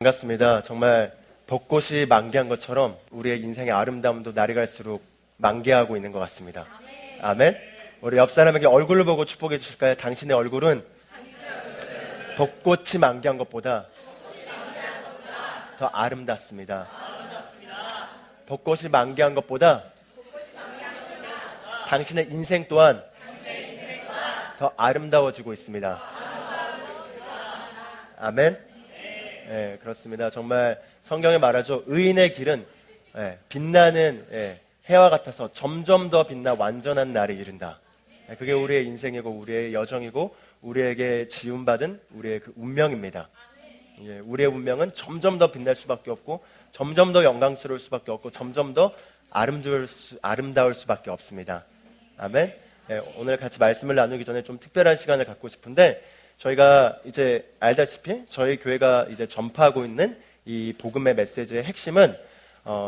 반갑습니다. 정말 벚꽃이 만개한 것처럼 우리의 인생의 아름다움도 날이 갈수록 만개하고 있는 것 같습니다. 아멘. 우리 옆 사람에게 얼굴을 보고 축복해 주실까요? 당신의 얼굴은 벚꽃이 만개한 것보다 더 아름답습니다. 벚꽃이 만개한 것보다 당신의 인생 또한 더 아름다워지고 있습니다. 아멘. 예, 그렇습니다. 정말 성경에 말하죠. 의인의 길은 빛나는 해와 같아서 점점 더 빛나 완전한 날에 이른다. 그게 우리의 인생이고 우리의 여정이고 우리에게 지음받은 우리의 그 운명입니다. 우리의 운명은 점점 더 빛날 수밖에 없고 점점 더 영광스러울 수밖에 없고 점점 더 아름다울 수밖에 없습니다. 아멘. 오늘 같이 말씀을 나누기 전에 좀 특별한 시간을 갖고 싶은데 저희가 이제 알다시피 저희 교회가 이제 전파하고 있는 이 복음의 메시지의 핵심은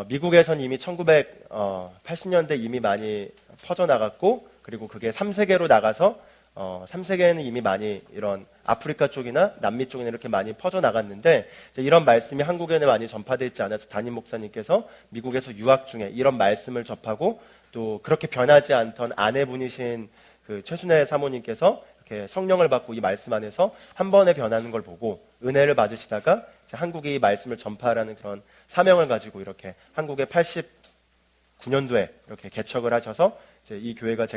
미국에선 이미 1980년대 이미 많이 퍼져나갔고 그리고 그게 3세계로 나가서 3세계에는 이미 많이 이런 아프리카 쪽이나 남미 쪽이나 이렇게 많이 퍼져나갔는데 이런 말씀이 한국에는 많이 전파되어 있지 않아서 담임 목사님께서 미국에서 유학 중에 이런 말씀을 접하고 또 그렇게 변하지 않던 아내분이신 그 최순애 사모님께서 이렇게 성령을 받고 이 말씀 안에서 한 번에 변하는 걸 보고 은혜를 받으시다가 이제 한국이 이 말씀을 전파하라는 그런 사명을 가지고 이렇게 한국에 89년도에 이렇게 개척을 하셔서 이제 이 교회가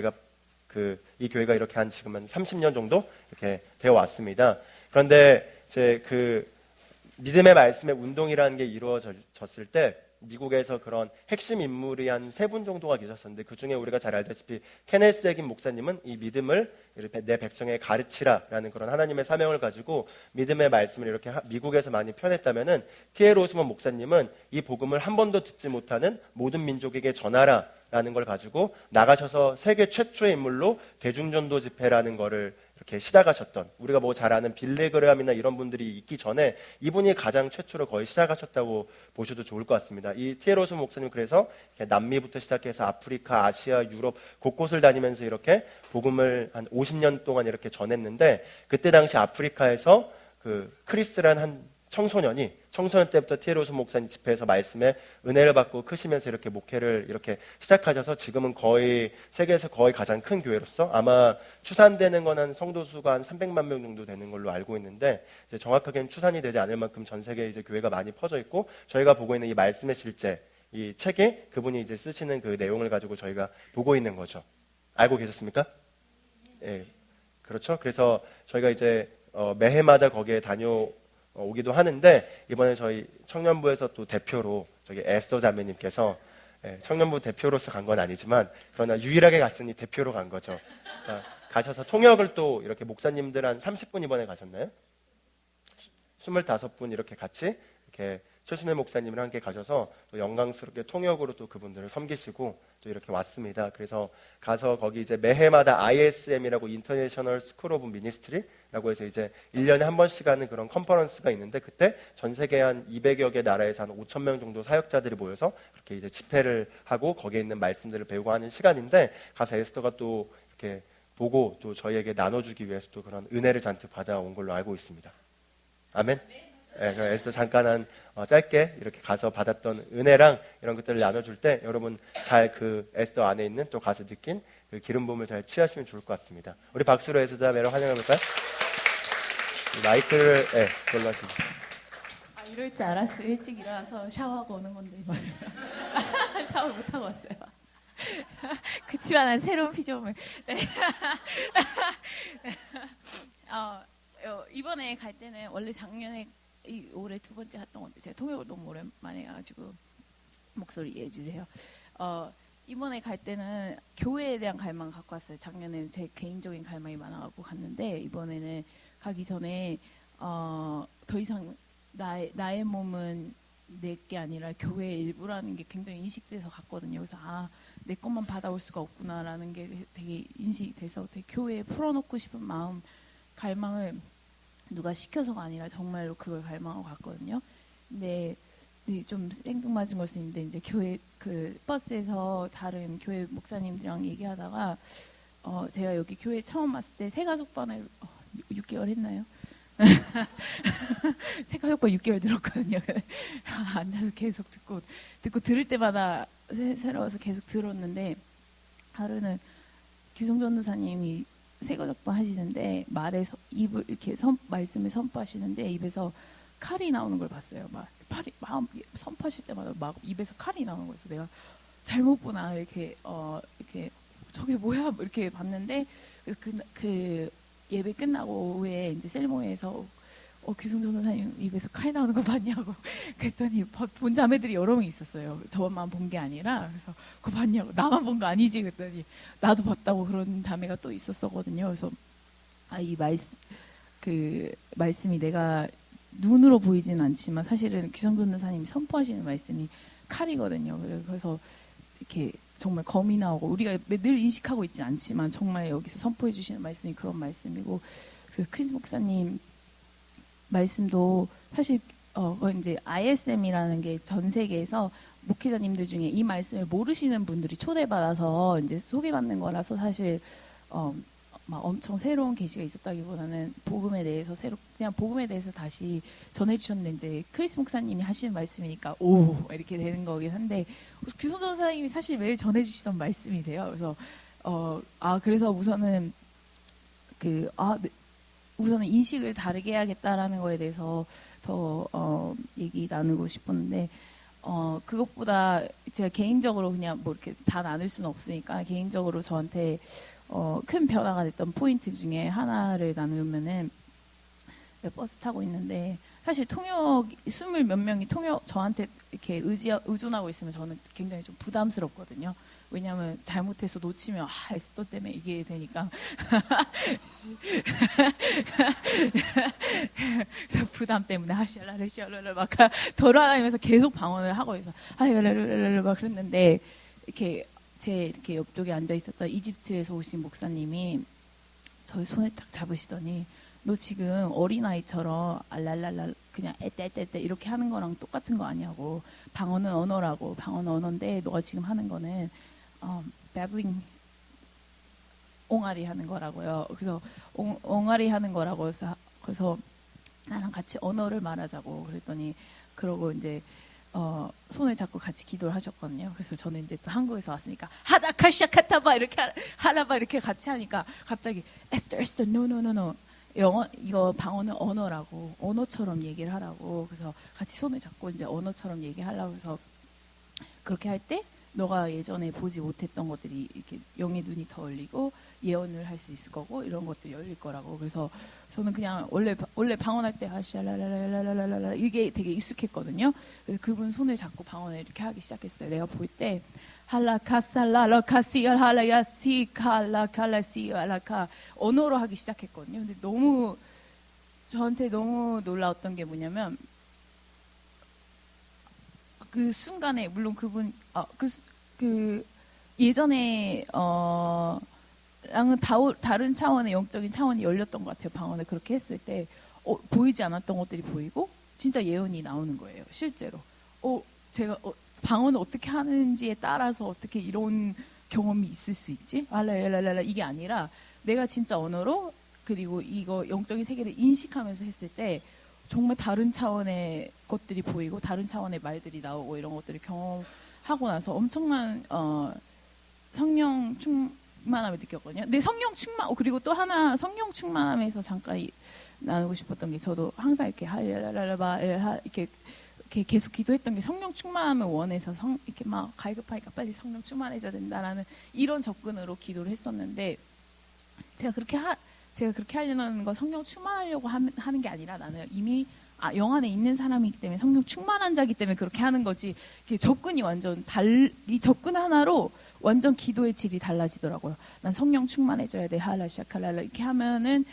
이 교회가 이렇게 한 지금은 30년 정도 이렇게 되어 왔습니다. 그런데 이제 그 믿음의 말씀의 운동이라는 게 이루어졌을 때 미국에서 그런 핵심 인물이 한 3분 정도가 계셨었는데 그 중에 우리가 잘 알다시피 케네스 에긴 목사님은 이 믿음을 내 백성에 가르치라라는 그런 하나님의 사명을 가지고 믿음의 말씀을 이렇게 미국에서 많이 펴냈다면은 T.L. 오스먼 목사님은 이 복음을 한 번도 듣지 못하는 모든 민족에게 전하라라는 걸 가지고 나가셔서 세계 최초의 인물로 대중전도 집회라는 거를 이렇게 시작하셨던 우리가 뭐 잘 아는 빌리그램이나 이런 분들이 있기 전에 이분이 가장 최초로 거의 시작하셨다고 보셔도 좋을 것 같습니다. 이 T.L. 오스먼 목사님 그래서 남미부터 시작해서 아프리카, 아시아, 유럽 곳곳을 다니면서 이렇게 복음을 한 50년 동안 이렇게 전했는데 그때 당시 아프리카에서 그 크리스라는 한 청소년 때부터 T.L. 오스먼 목사님 집회에서 말씀에 은혜를 받고 크시면서 이렇게 목회를 이렇게 시작하셔서 지금은 거의 세계에서 거의 가장 큰 교회로서 아마 추산되는 건 한 성도 수가 한 300만 명 정도 되는 걸로 알고 있는데 이제 정확하게는 추산이 되지 않을 만큼 전 세계에 이제 교회가 많이 퍼져 있고 저희가 보고 있는 이 말씀의 실제 이 책에 그분이 이제 쓰시는 그 내용을 가지고 저희가 보고 있는 거죠. 알고 계셨습니까? 예, 그렇죠. 그래서 저희가 이제 매해마다 거기에 오기도 하는데 이번에 저희 청년부에서 또 대표로 저기 에스더 자매님께서 청년부 대표로서 간 건 아니지만 그러나 유일하게 갔으니 대표로 간 거죠. 자, 가셔서 통역을 또 이렇게 목사님들 한 30분 이번에 가셨나요? 25분 이렇게 같이 이렇게 최순애 목사님이랑 함께 가셔서 또 영광스럽게 통역으로 또 그분들을 섬기시고 또 이렇게 왔습니다. 그래서 가서 거기 이제 매해마다 ISM이라고 인터내셔널 스쿨 오브 미니스트리라고 해서 이제 1년에 한 번씩 하는 그런 컨퍼런스가 있는데 그때 전 세계 한 200여 개 나라에서 한 5천 명 정도 사역자들이 모여서 그렇게 이제 집회를 하고 거기에 있는 말씀들을 배우고 하는 시간인데 가서 에스더가 또 이렇게 보고 또 저희에게 나눠주기 위해서 또 그런 은혜를 잔뜩 받아온 걸로 알고 있습니다. 아멘. 그래서 잠깐 짧게 이렇게 가서 받았던 은혜랑 이런 것들을 나눠줄 때 여러분 잘 그 에스더 안에 있는 또 가서 느낀 그 기름 부음을 잘 취하시면 좋을 것 같습니다. 우리 박수로 에스더 자매를 환영해볼까요? 마이크를 그걸로 하시죠. 이럴 줄 알았어요. 일찍 일어나서 샤워하고 오는 건데 이번에 샤워 못 하고 왔어요. 그치만 새로운 피조물. 네. 이번에 갈 때는 원래 작년에 올해 2번째 갔던 건데 제가 통역을 너무 오랜만에 해가지고 목소리 이해해 주세요. 이번에 갈 때는 교회에 대한 갈망을 갖고 왔어요. 작년에는 제 개인적인 갈망이 많아갖고 갔는데 이번에는 가기 전에 더 이상 나의 몸은 내 게 아니라 교회의 일부라는 게 굉장히 인식돼서 갔거든요. 그래서 내 것만 받아올 수가 없구나라는 게 되게 인식이 돼서 되게 교회에 풀어놓고 싶은 마음 갈망을 누가 시켜서가 아니라 정말로 그걸 갈망하고 갔거든요. 근데 좀 생뚱맞은 걸 수 있는데 이제 교회 그 버스에서 다른 교회 목사님들이랑 얘기하다가 제가 여기 교회 처음 왔을 때 새가족반을 6개월 했나요? 색화효과 6개월 들었거든요. 앉아서 계속 듣고 들을 때마다 새로워서 계속 들었는데 하루는 규성 전도사님이 세거적도 하시는데 말에서 입을 이렇게 말씀을 선포하시는데 입에서 칼이 나오는 걸 봤어요. 막 선포하실 때마다 막 입에서 칼이 나오는 거였어. 내가 잘못 보나 이렇게 이렇게 저게 뭐야 이렇게 봤는데 그 예배 끝나고 후에 이제 셀모에서 규성 전도사님 입에서 칼 나오는 거 봤냐고 그랬더니 본 자매들이 여러 명 있었어요. 저만 본 게 아니라 그래서 그거 봤냐고 나만 본 거 아니지 그랬더니 나도 봤다고 그런 자매가 또 있었거든요. 그래서 이 말씀이 내가 눈으로 보이지는 않지만 사실은 규성 전도사님이 선포하시는 말씀이 칼이거든요. 그래서 이렇게 정말 검이 나오고 우리가 늘 인식하고 있지 않지만 정말 여기서 선포해 주시는 말씀이 그런 말씀이고 그 크리스 목사님 말씀도 사실 이제 ISM이라는 게 전 세계에서 목회자님들 중에 이 말씀을 모르시는 분들이 초대받아서 이제 소개받는 거라서 사실 막 엄청 새로운 계시가 있었다기보다는 복음에 대해서 그냥 복음에 대해서 다시 전해주셨는데 이제 크리스 목사님이 하시는 말씀이니까 오 이렇게 되는 거긴 한데 규성 전사님이 사실 매일 전해주시던 말씀이세요. 그래서 그래서 우선은 우선은 인식을 다르게 해야겠다라는 거에 대해서 더 얘기 나누고 싶었는데 그것보다 제가 개인적으로 그냥 뭐 이렇게 다 나눌 수는 없으니까 개인적으로 저한테 큰 변화가 됐던 포인트 중에 하나를 나누면은 버스 타고 있는데 사실 통역 20 몇 명이 저한테 이렇게 의존하고 있으면 저는 굉장히 좀 부담스럽거든요. 왜냐하면 잘못해서 놓치면 에스더 때문에 이게 되니까 부담 때문에 시알라를 막 돌아다니면서 계속 방언을 하고 있어 막 그랬는데 이렇게 이렇게 옆쪽에 앉아 있었던 이집트에서 오신 목사님이 저희 손을 딱 잡으시더니 너 지금 어린아이처럼 알랄랄랄 그냥 에떼에떼 이렇게 하는 거랑 똑같은 거 아니냐고. 방언은 언어라고. 방언은 언어인데 너가 지금 하는 거는 babbling 옹알이 하는 거라고요. 그래서 옹알이 하는 거라고 그래서 나랑 같이 언어를 말하자고 그랬더니 그러고 이제 손을 잡고 같이 기도를 하셨거든요. 그래서 저는 이제 또 한국에서 왔으니까 하다카샤카타바 이렇게 하라바 이렇게 같이 하니까 갑자기 에스터 노 이거 방언은 언어라고 언어처럼 얘기를 하라고 그래서 같이 손을 잡고 이제 언어처럼 얘기하려고 해서 그렇게 할 때 너가 예전에 보지 못했던 것들이 이렇게 영의 눈이 더 열리고 예언을 할 수 있을 거고 이런 것들이 열릴 거라고. 그래서 저는 그냥 원래 방언할 때 하샤라라라라라라 이게 되게 익숙했거든요. 그래서 그분 손을 잡고 방언을 이렇게 하기 시작했어요. 내가 볼 때 할라카살라라카시얼 할라야시 칼라칼라시 알라카 언어로 하기 시작했거든요. 근데 저한테 너무 놀라웠던 게 뭐냐면 그 순간에 물론 그분 예전에 랑은 다른 차원의 영적인 차원이 열렸던 것 같아요. 방언을 그렇게 했을 때 보이지 않았던 것들이 보이고 진짜 예언이 나오는 거예요. 실제로 제가 방언을 어떻게 하는지에 따라서 어떻게 이런 경험이 있을 수 있지? 알라랄랄라 이게 아니라 내가 진짜 언어로 그리고 이거 영적인 세계를 인식하면서 했을 때 정말 다른 차원의 것들이 보이고 다른 차원의 말들이 나오고 이런 것들을 경험하고 나서 엄청난 성령 충만함을 느꼈거든요. 근데 성령 충만 그리고 또 하나 성령 충만함에서 잠깐 나누고 싶었던 게 저도 항상 이렇게 할랄랄라 이렇게 계속 기도했던 게 성령 충만함을 원해서 이렇게 막 갈급하니까 빨리 성령 충만해져야 된다라는 이런 접근으로 기도를 했었는데 제가 그렇게 하려는 건 성령 충만하려고 하는 게 아니라 나는 이미 영 안에 있는 사람이기 때문에 성령 충만한 자이기 때문에 그렇게 하는 거지. 접근이 완전 이 접근 하나로 완전 기도의 질이 달라지더라고요. 난 성령 충만해져야 돼. 할라샤칼랄라 이렇게 하면은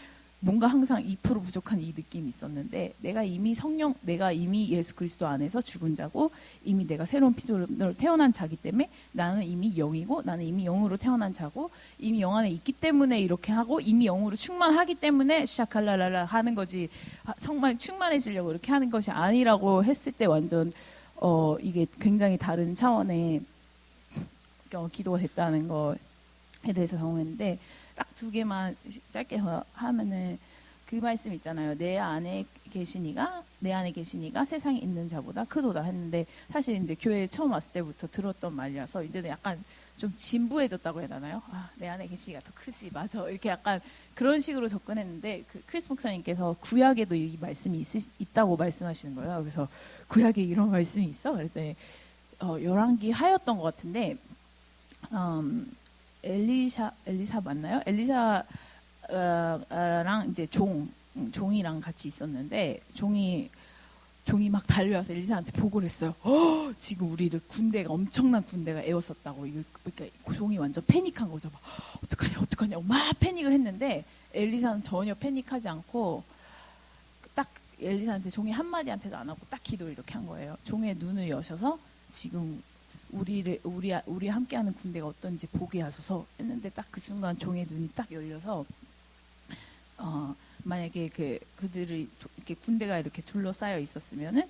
뭔가 항상 2% 부족한 이 느낌이 있었는데 내가 이미 예수 그리스도 안에서 죽은 자고 이미 내가 새로운 피조로 태어난 자기 때문에 나는 이미 영이고 나는 이미 영으로 태어난 자고 이미 영 안에 있기 때문에 이렇게 하고 이미 영으로 충만하기 때문에 샤칼랄랄라 하는 거지 정말 충만해지려고 이렇게 하는 것이 아니라고 했을 때 완전 이게 굉장히 다른 차원의 기도가 됐다는 거에 대해서 경험했는데 딱 2개만 짧게 하면은 그 말씀 있잖아요. 내 안에 계시니가 세상에 있는 자보다 크도다 했는데, 사실 이제 교회에 처음 왔을 때부터 들었던 말이라서 이제는 약간 좀 진부해졌다고 해야 되나요? 아, 내 안에 계시니가 더 크지, 맞아. 이렇게 약간 그런 식으로 접근했는데, 그 크리스 목사님께서 구약에도 이 말씀이 있다고 말씀하시는 거예요. 그래서 구약에 이런 말씀이 있어? 그랬더니 열왕기 하였던 것 같은데, 엘리사 맞나요? 엘리사랑 이제 종이랑 같이 있었는데, 종이 막 달려와서 엘리사한테 보고를 했어요. 지금 우리를 엄청난 군대가 에워쌌다고. 그러니까 종이 완전 패닉한 거죠. 막, 어떡하냐. 막 패닉을 했는데, 엘리사는 전혀 패닉하지 않고, 딱 엘리사한테 종이 한마디한테도 안 하고 딱 기도를 이렇게 한 거예요. 종의 눈을 여셔서 지금 우리 함께하는 군대가 어떤지 보게 하소서 했는데, 딱 그 순간 종의 눈이 딱 열려서, 만약에 그들이 이렇게 군대가 이렇게 둘러싸여 있었으면은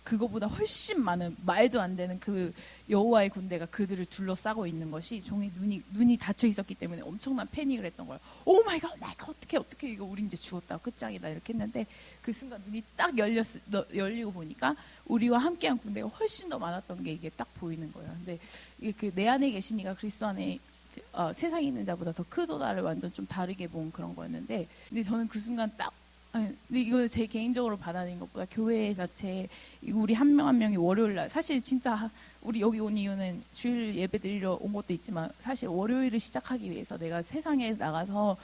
그거보다 훨씬 많은 말도 안 되는 그 여호와의 군대가 그들을 둘러싸고 있는 것이, 종의 눈이 닫혀 있었기 때문에 엄청난 패닉을 했던 거예요. 오 마이 갓, 내가 어떻게 이거 우리 이제 죽었다, 끝장이다 이렇게 했는데, 그 순간 눈이 딱 열리고 보니까 우리와 함께한 군대가 훨씬 더 많았던 게 이게 딱 보이는 거예요. 근데 이게 그 내 안에 계시니가 그리스도 안에 세상에 있는 자보다 더 크도다를 완전 좀 다르게 본 그런 거였는데, 근데 저는 그 순간 근데 이거 제 개인적으로 받아들인 것보다 교회 자체, 우리 한 명 한 명이 월요일날, 사실 진짜 우리 여기 온 이유는 주일 예배 드리러 온 것도 있지만, 사실 월요일을 시작하기 위해서 내가 세상에 나가서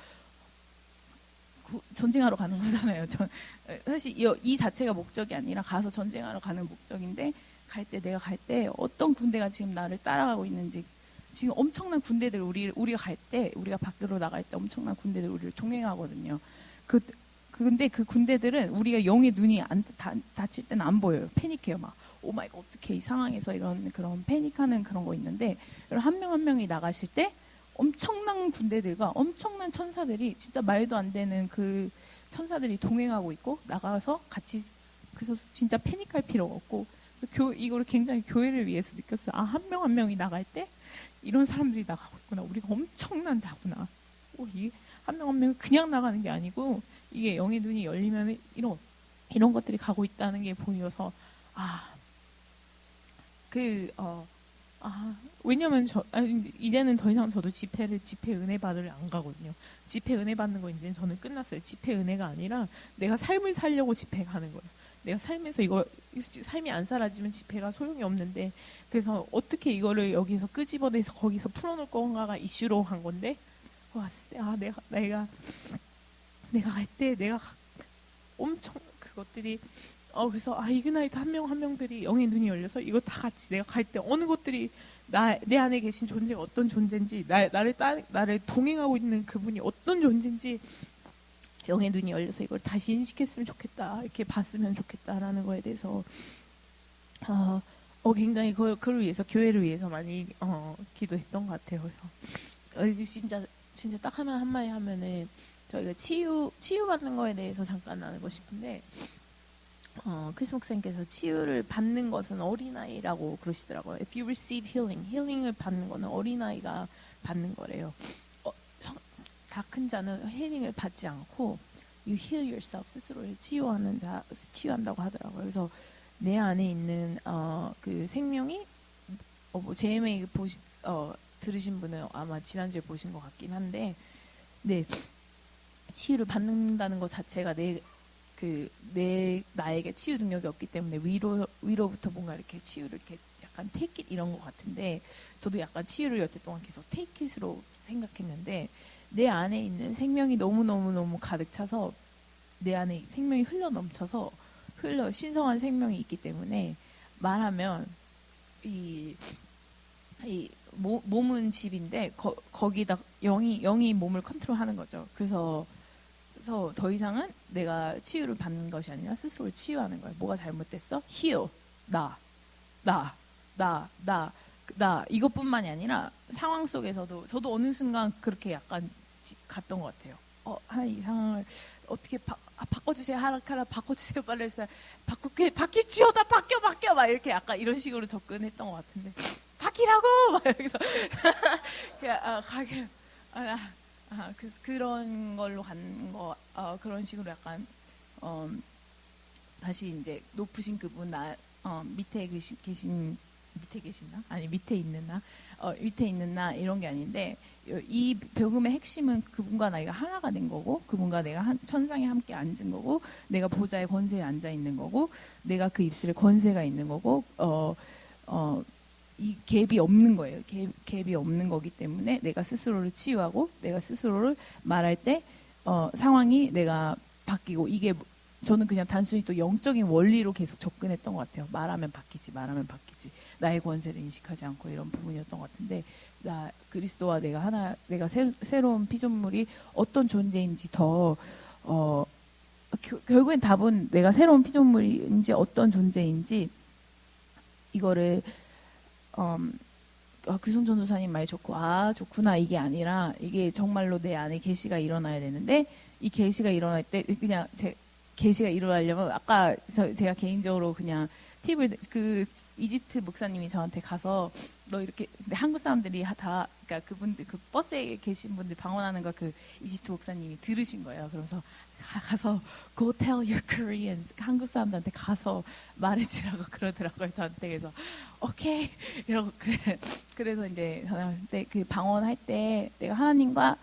전쟁하러 가는 거잖아요. 사실 이 자체가 목적이 아니라 가서 전쟁하러 가는 목적인데, 내가 갈 때 어떤 군대가 지금 나를 따라가고 있는지, 지금 엄청난 군대들 우리가 갈 때, 우리가 밖으로 나갈 때 엄청난 군대들 우리를 동행하거든요. 근데 그 군대들은 우리가 영의 눈이 닫힐 때는 안 보여요. 패닉해요. 막 오마이갓, 어떻게 이 상황에서 이런 그런 패닉하는 그런 거 있는데, 한 명 한 명이 나가실 때 엄청난 군대들과 엄청난 천사들이, 진짜 말도 안 되는 그 천사들이 동행하고 있고, 나가서 같이, 그래서 진짜 패닉할 필요가 없고, 이거를 굉장히 교회를 위해서 느꼈어요. 아, 한 명 한 명이 나갈 때 이런 사람들이 나가고 있구나. 우리가 엄청난 자구나. 이 한 명 한 명이 그냥 나가는 게 아니고, 이게 영의 눈이 열리면 이런 것들이 가고 있다는 게 보여서, 왜냐면 이제는 더 이상 저도 집회 은혜 받으러 안 가거든요. 집회 은혜 받는 거 이제 저는 끝났어요. 집회 은혜가 아니라 내가 삶을 살려고 집회 가는 거예요. 내가 삶에서 삶이 안 사라지면 집회가 소용이 없는데, 그래서 어떻게 이거를 여기서 끄집어내서 거기서 풀어놓을 건가가 이슈로 한 건데, 왔을 때 내가 갈 때 내가 엄청 그것들이 그래서 이그나이트 한 명 한 명들이 영의 눈이 열려서 이거 다 같이 내가 갈 때 어느 것들이 내 안에 계신 존재가 어떤 존재인지, 나를 동행하고 있는 그분이 어떤 존재인지 영의 눈이 열려서 이걸 다시 인식했으면 좋겠다, 이렇게 봤으면 좋겠다라는 거에 대해서 굉장히 그걸 위해서, 교회를 위해서 많이 기도했던 것 같아요. 그래서 진짜 딱 한마디 하면은, 저희가 치유받는 거에 대해서 잠깐 나누고 싶은데, 크리스 목사님께서 치유를 받는 것은 어린아이라고 그러시더라고요. If you receive 힐링을 받는 거는 어린아이가 받는 거래요. 다 큰 자는 힐링을 받지 않고 you heal yourself, 스스로를 치유한다고 하더라고요. 그래서 내 안에 있는 그 생명이 JMA 들으신 분은 아마 지난주에 보신 것 같긴 한데, 네, 치유를 받는다는 것 자체가 나에게 치유 능력이 없기 때문에 위로부터 뭔가 이렇게 치유를 이렇게 약간 take it 이런 것 같은데, 저도 약간 치유를 여태 동안 계속 take it으로 생각했는데, 내 안에 있는 생명이 너무 가득 차서, 내 안에 생명이 넘쳐서 신성한 생명이 있기 때문에, 말하면 몸은 집인데 거기다 영이 몸을 컨트롤하는 거죠. 그래서 더 이상은 내가 치유를 받는 것이 아니라 스스로를 치유하는 거예요. 뭐가 잘못됐어? heal. 나 이것뿐만이 아니라 상황 속에서도 저도 어느 순간 그렇게 약간 갔던 것 같아요. 이 상황을 어떻게 바꿔주세요. 하라 바꿔주세요. 빨리 했어요. 바뀌지어다 바뀌어 막 이렇게 약간 이런 식으로 접근했던 것 같은데, 바뀌라고 막 여기서 그런 걸로 간 거 그런 식으로 약간 다시 이제 높으신 그분 밑에 계신나? 아니 밑에 있는 나? 밑에 있는 나 이런 게 아닌데 이 복음의 핵심은 그분과 나이가 하나가 된 거고 그분과 내가 천상에 함께 앉은 거고 내가 보좌의 권세에 앉아 있는 거고 내가 그 입술에 권세가 있는 거고 이 갭이 없는 거예요. 갭이 없는 거기 때문에 내가 스스로를 치유하고 내가 스스로를 말할 때 상황이 내가 바뀌고 이게 저는 그냥 단순히 또 영적인 원리로 계속 접근했던 것 같아요. 말하면 바뀌지. 나의 권세를 인식하지 않고 이런 부분이었던 것 같은데 나 그리스도와 내가 새로운 피조물이 어떤 존재인지 결국엔 답은 내가 새로운 피조물인지 어떤 존재인지 이거를 규성 전도사님 말 좋고 좋구나 이게 아니라 이게 정말로 내 안에 계시가 일어나야 되는데 이 계시가 일어날 때 그냥 계시가 일어나려면 아까 제가 개인적으로 그냥 팁을 이집트 목사님이 저한테 가서 너 이렇게 근데 한국 사람들이 다 그러니까 그분들 그 버스에 계신 분들 방언하는 거 그 이집트 목사님이 들으신 거예요. 그래서 가서 go tell your Koreans 한국 사람들한테 가서 말해주라고 그러더라고요. 저한테 그래서 오케이 이러고 그래서 이제 그 방언할 때 내가 하나님과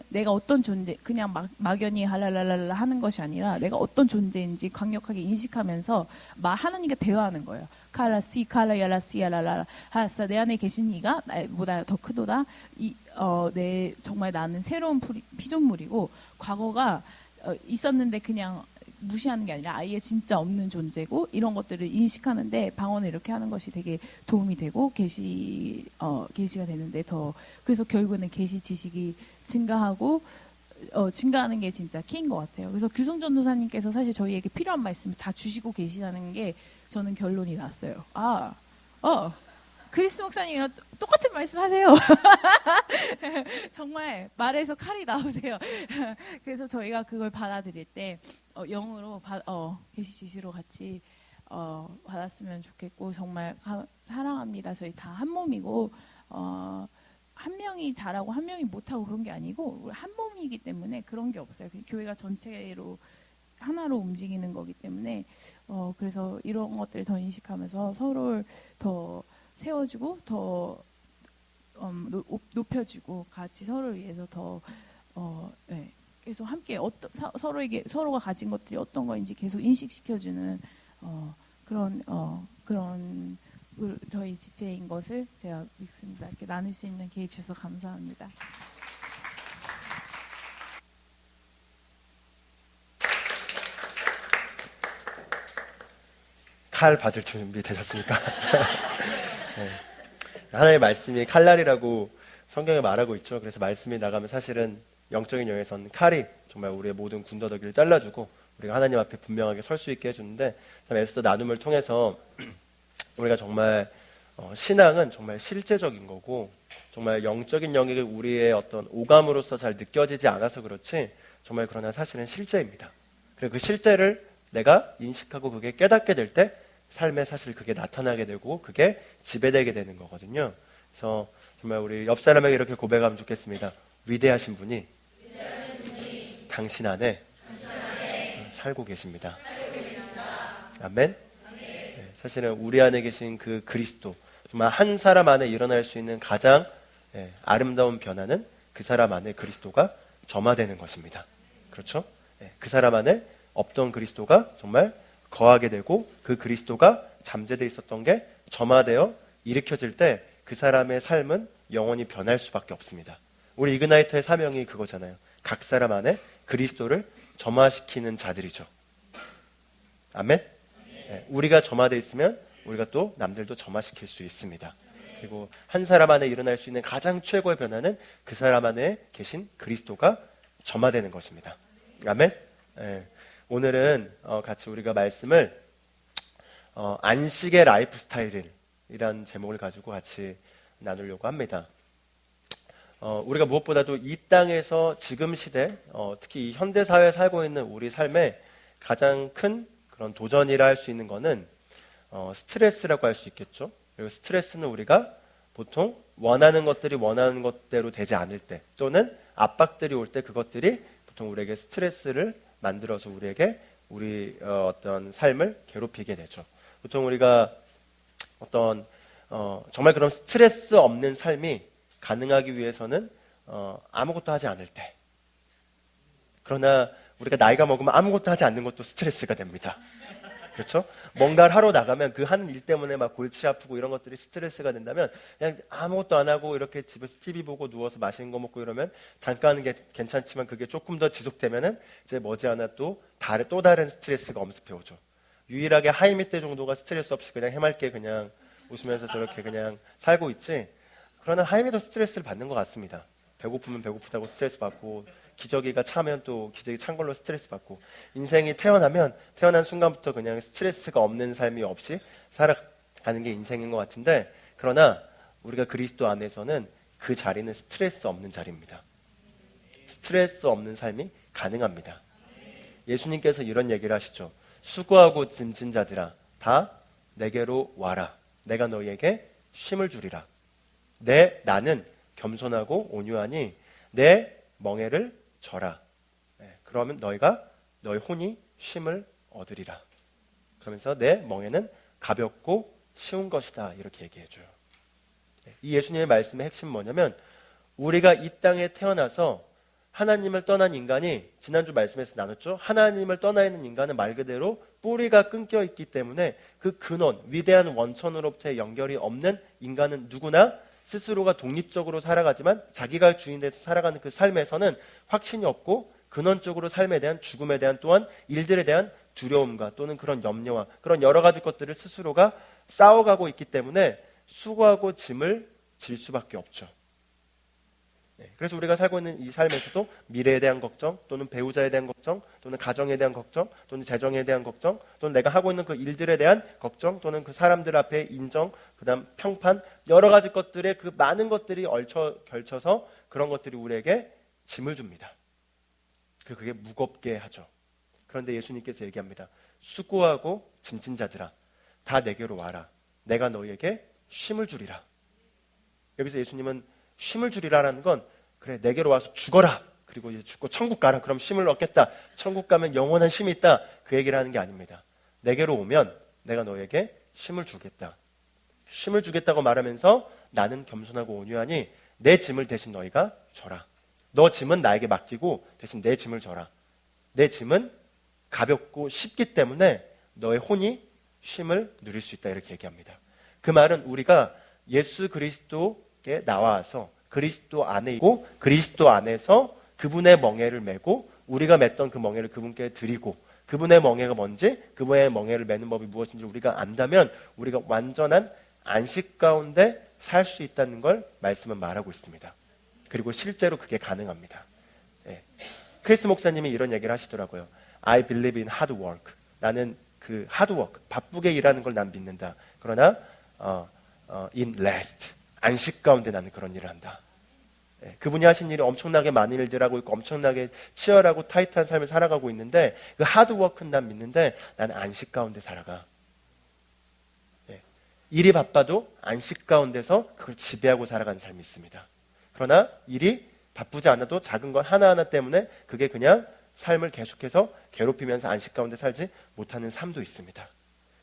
내가 어떤 존재 그냥 막연히 할랄랄랄 하는 것이 아니라 내가 어떤 존재인지 강력하게 인식하면서 하나님과 대화하는 거예요. 카라시 칼라야라시야랄라 하사 내 안에 계신 이가 나보다 더 크도다. 정말 나는 새로운 피조물이고 과거가 있었는데 그냥 무시하는 게 아니라 아예 진짜 없는 존재고 이런 것들을 인식하는데 방언을 이렇게 하는 것이 되게 도움이 되고 계시가 되는데 그래서 결국에는 계시 지식이 증가하고 증가하는 게 진짜 키인 것 같아요. 그래서 규성 전도사님께서 사실 저희에게 필요한 말씀을 다 주시고 계시다는 게 저는 결론이 났어요. 크리스 목사님이랑 똑같은 말씀하세요. 정말 말에서 칼이 나오세요. 그래서 저희가 그걸 받아들일 때 영으로 계시 지시로 같이 받았으면 좋겠고 정말 사랑합니다. 저희 다 한 몸이고 한 명이 잘하고 한 명이 못하고 그런 게 아니고 우리 한 몸이기 때문에 그런 게 없어요. 교회가 전체로 하나로 움직이는 거기 때문에 그래서 이런 것들을 더 인식하면서 서로를 더 세워주고 더 높여주고 같이 서로를 위해서 계속 함께 서로가 가진 것들이 어떤 거인지 계속 인식시켜주는 그런 저희 지체인 것을 제가 믿습니다. 이렇게 나눌 수 있는 기회 주셔서 감사합니다. 칼 받을 준비 되셨습니까? 네. 하나님의 말씀이 칼날이라고 성경에 말하고 있죠. 그래서 말씀이 나가면 사실은 영적인 영에서는 칼이 정말 우리의 모든 군더더기를 잘라주고 우리가 하나님 앞에 분명하게 설 수 있게 해주는데 참 에스더 나눔을 통해서 우리가 정말 신앙은 정말 실제적인 거고 정말 영적인 영역이 우리의 어떤 오감으로서 잘 느껴지지 않아서 그렇지 정말 그러나 사실은 실제입니다. 그리고 그 실제를 내가 인식하고 그게 깨닫게 될 때 삶에 사실 그게 나타나게 되고 그게 지배되게 되는 거거든요. 그래서 정말 우리 옆 사람에게 이렇게 고백하면 좋겠습니다. 위대하신 분이 당신 안에 살고 계십니다. 아멘. 네, 사실은 우리 안에 계신 그 그리스도 정말 한 사람 안에 일어날 수 있는 가장 아름다운 변화는 그 사람 안에 그리스도가 점화되는 것입니다. 그렇죠? 그 사람 안에 없던 그리스도가 정말 거하게 되고 그 그리스도가 잠재되어 있었던 게 점화되어 일으켜질 때 그 사람의 삶은 영원히 변할 수밖에 없습니다. 우리 이그나이터의 사명이 그거잖아요. 각 사람 안에 그리스도를 점화시키는 자들이죠. 아멘? 네, 우리가 점화되어 있으면 우리가 또 남들도 점화시킬 수 있습니다. 그리고 한 사람 안에 일어날 수 있는 가장 최고의 변화는 그 사람 안에 계신 그리스도가 점화되는 것입니다. 아멘? 네. 오늘은 같이 우리가 말씀을 안식의 라이프 스타일이라는 제목을 가지고 같이 나누려고 합니다. 우리가 무엇보다도 이 땅에서 지금 시대, 특히 이 현대 사회에 살고 있는 우리 삶에 가장 큰 그런 도전이라 할 수 있는 것은 스트레스라고 할 수 있겠죠. 그리고 스트레스는 우리가 보통 원하는 것들이 원하는 것대로 되지 않을 때 또는 압박들이 올 때 그것들이 보통 우리에게 스트레스를 만들어서 우리 어떤 삶을 괴롭히게 되죠. 보통 우리가 정말 그런 스트레스 없는 삶이 가능하기 위해서는 아무것도 하지 않을 때. 그러나 우리가 나이가 먹으면 아무것도 하지 않는 것도 스트레스가 됩니다. 그렇죠? 뭔가를 하러 나가면 그 하는 일 때문에 막 골치 아프고 이런 것들이 스트레스가 된다면 그냥 아무것도 안 하고 이렇게 집에서 TV 보고 누워서 맛있는 거 먹고 이러면 잠깐은 괜찮지만 그게 조금 더 지속되면은 이제 머지않아 또 다른 스트레스가 엄습해 오죠. 유일하게 하이미때 정도가 스트레스 없이 그냥 해맑게 그냥 웃으면서 저렇게 그냥 살고 있지. 그러나 하이미도 스트레스를 받는 것 같습니다. 배고프면 배고프다고 스트레스 받고 기저귀가 차면 또 기저귀 찬 걸로 스트레스 받고 인생이 태어난 순간부터 그냥 스트레스가 없는 삶이 없이 살아가는 게 인생인 것 같은데 그러나 우리가 그리스도 안에서는 그 자리는 스트레스 없는 자리입니다. 스트레스 없는 삶이 가능합니다. 예수님께서 이런 얘기를 하시죠. 수고하고 짐진 자들아 다 내게로 와라. 내가 너희에게 쉼을 주리라. 나는 겸손하고 온유하니 내 멍에를 져라. 그러면 너희 혼이 쉼을 얻으리라. 그러면서 내 멍에는 가볍고 쉬운 것이다. 이렇게 얘기해줘요. 이 예수님의 말씀의 핵심 뭐냐면 우리가 이 땅에 태어나서 하나님을 떠난 인간이 지난주 말씀에서 나눴죠. 하나님을 떠나 있는 인간은 말 그대로 뿌리가 끊겨 있기 때문에 그 근원, 위대한 원천으로부터의 연결이 없는 인간은 누구나 스스로가 독립적으로 살아가지만 자기가 주인 돼서 살아가는 그 삶에서는 확신이 없고 근원적으로 삶에 대한 죽음에 대한 또한 일들에 대한 두려움과 또는 그런 염려와 그런 여러 가지 것들을 스스로가 싸워가고 있기 때문에 수고하고 짐을 질 수밖에 없죠. 그래서 우리가 살고 있는 이 삶에서도 미래에 대한 걱정 또는 배우자에 대한 걱정 또는 가정에 대한 걱정 또는 재정에 대한 걱정 또는 내가 하고 있는 그 일들에 대한 걱정 또는 그 사람들 앞에 인정 그다음 평판 여러 가지 것들의 그 많은 것들이 결쳐서 그런 것들이 우리에게 짐을 줍니다. 그리고 그게 무겁게 하죠. 그런데 예수님께서 얘기합니다. 수고하고 짐진 자들아 다 내게로 와라. 내가 너희에게 쉼을 주리라. 여기서 예수님은 쉼을 주리라라는 건 그래 내게로 와서 죽어라. 그리고 이제 죽고 천국 가라. 그럼 쉼을 얻겠다. 천국 가면 영원한 쉼이 있다. 그 얘기를 하는 게 아닙니다. 내게로 오면 내가 너에게 쉼을 주겠다. 쉼을 주겠다고 말하면서 나는 겸손하고 온유하니 내 짐을 대신 너희가 져라. 너 짐은 나에게 맡기고 대신 내 짐을 져라. 내 짐은 가볍고 쉽기 때문에 너의 혼이 쉼을 누릴 수 있다. 이렇게 얘기합니다. 그 말은 우리가 예수 그리스도께 나와서 그리스도 안에 있고 그리스도 안에서 그분의 멍에를 메고 우리가 맸던 그 멍에를 그분께 드리고 그분의 멍에가 뭔지 그분의 멍에를 매는 법이 무엇인지 우리가 안다면 우리가 완전한 안식 가운데 살 수 있다는 걸 말씀은 말하고 있습니다. 그리고 실제로 그게 가능합니다. 크리스 목사님이 이런 얘기를 하시더라고요. I believe in hard work. 나는 그 hard work, 바쁘게 일하는 걸 난 믿는다. 그러나 in rest, 안식 가운데 나는 그런 일을 한다. 그분이 하신 일이 엄청나게 많은 일들 하고 있고 엄청나게 치열하고 타이트한 삶을 살아가고 있는데 그 하드워크는 난 믿는데 나는 안식 가운데 살아가. 일이 바빠도 안식 가운데서 그걸 지배하고 살아가는 삶이 있습니다. 그러나 일이 바쁘지 않아도 작은 것 하나하나 때문에 그게 그냥 삶을 계속해서 괴롭히면서 안식 가운데 살지 못하는 삶도 있습니다.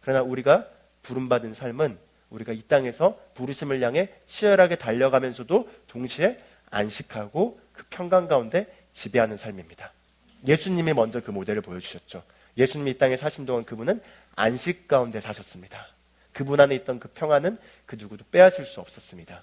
그러나 우리가 부름받은 삶은 우리가 이 땅에서 부르심을 향해 치열하게 달려가면서도 동시에 안식하고 그 평강 가운데 지배하는 삶입니다. 예수님이 먼저 그 모델을 보여주셨죠. 예수님이 이 땅에 사신 동안 그분은 안식 가운데 사셨습니다. 그분 안에 있던 그 평안은 그 누구도 빼앗을 수 없었습니다.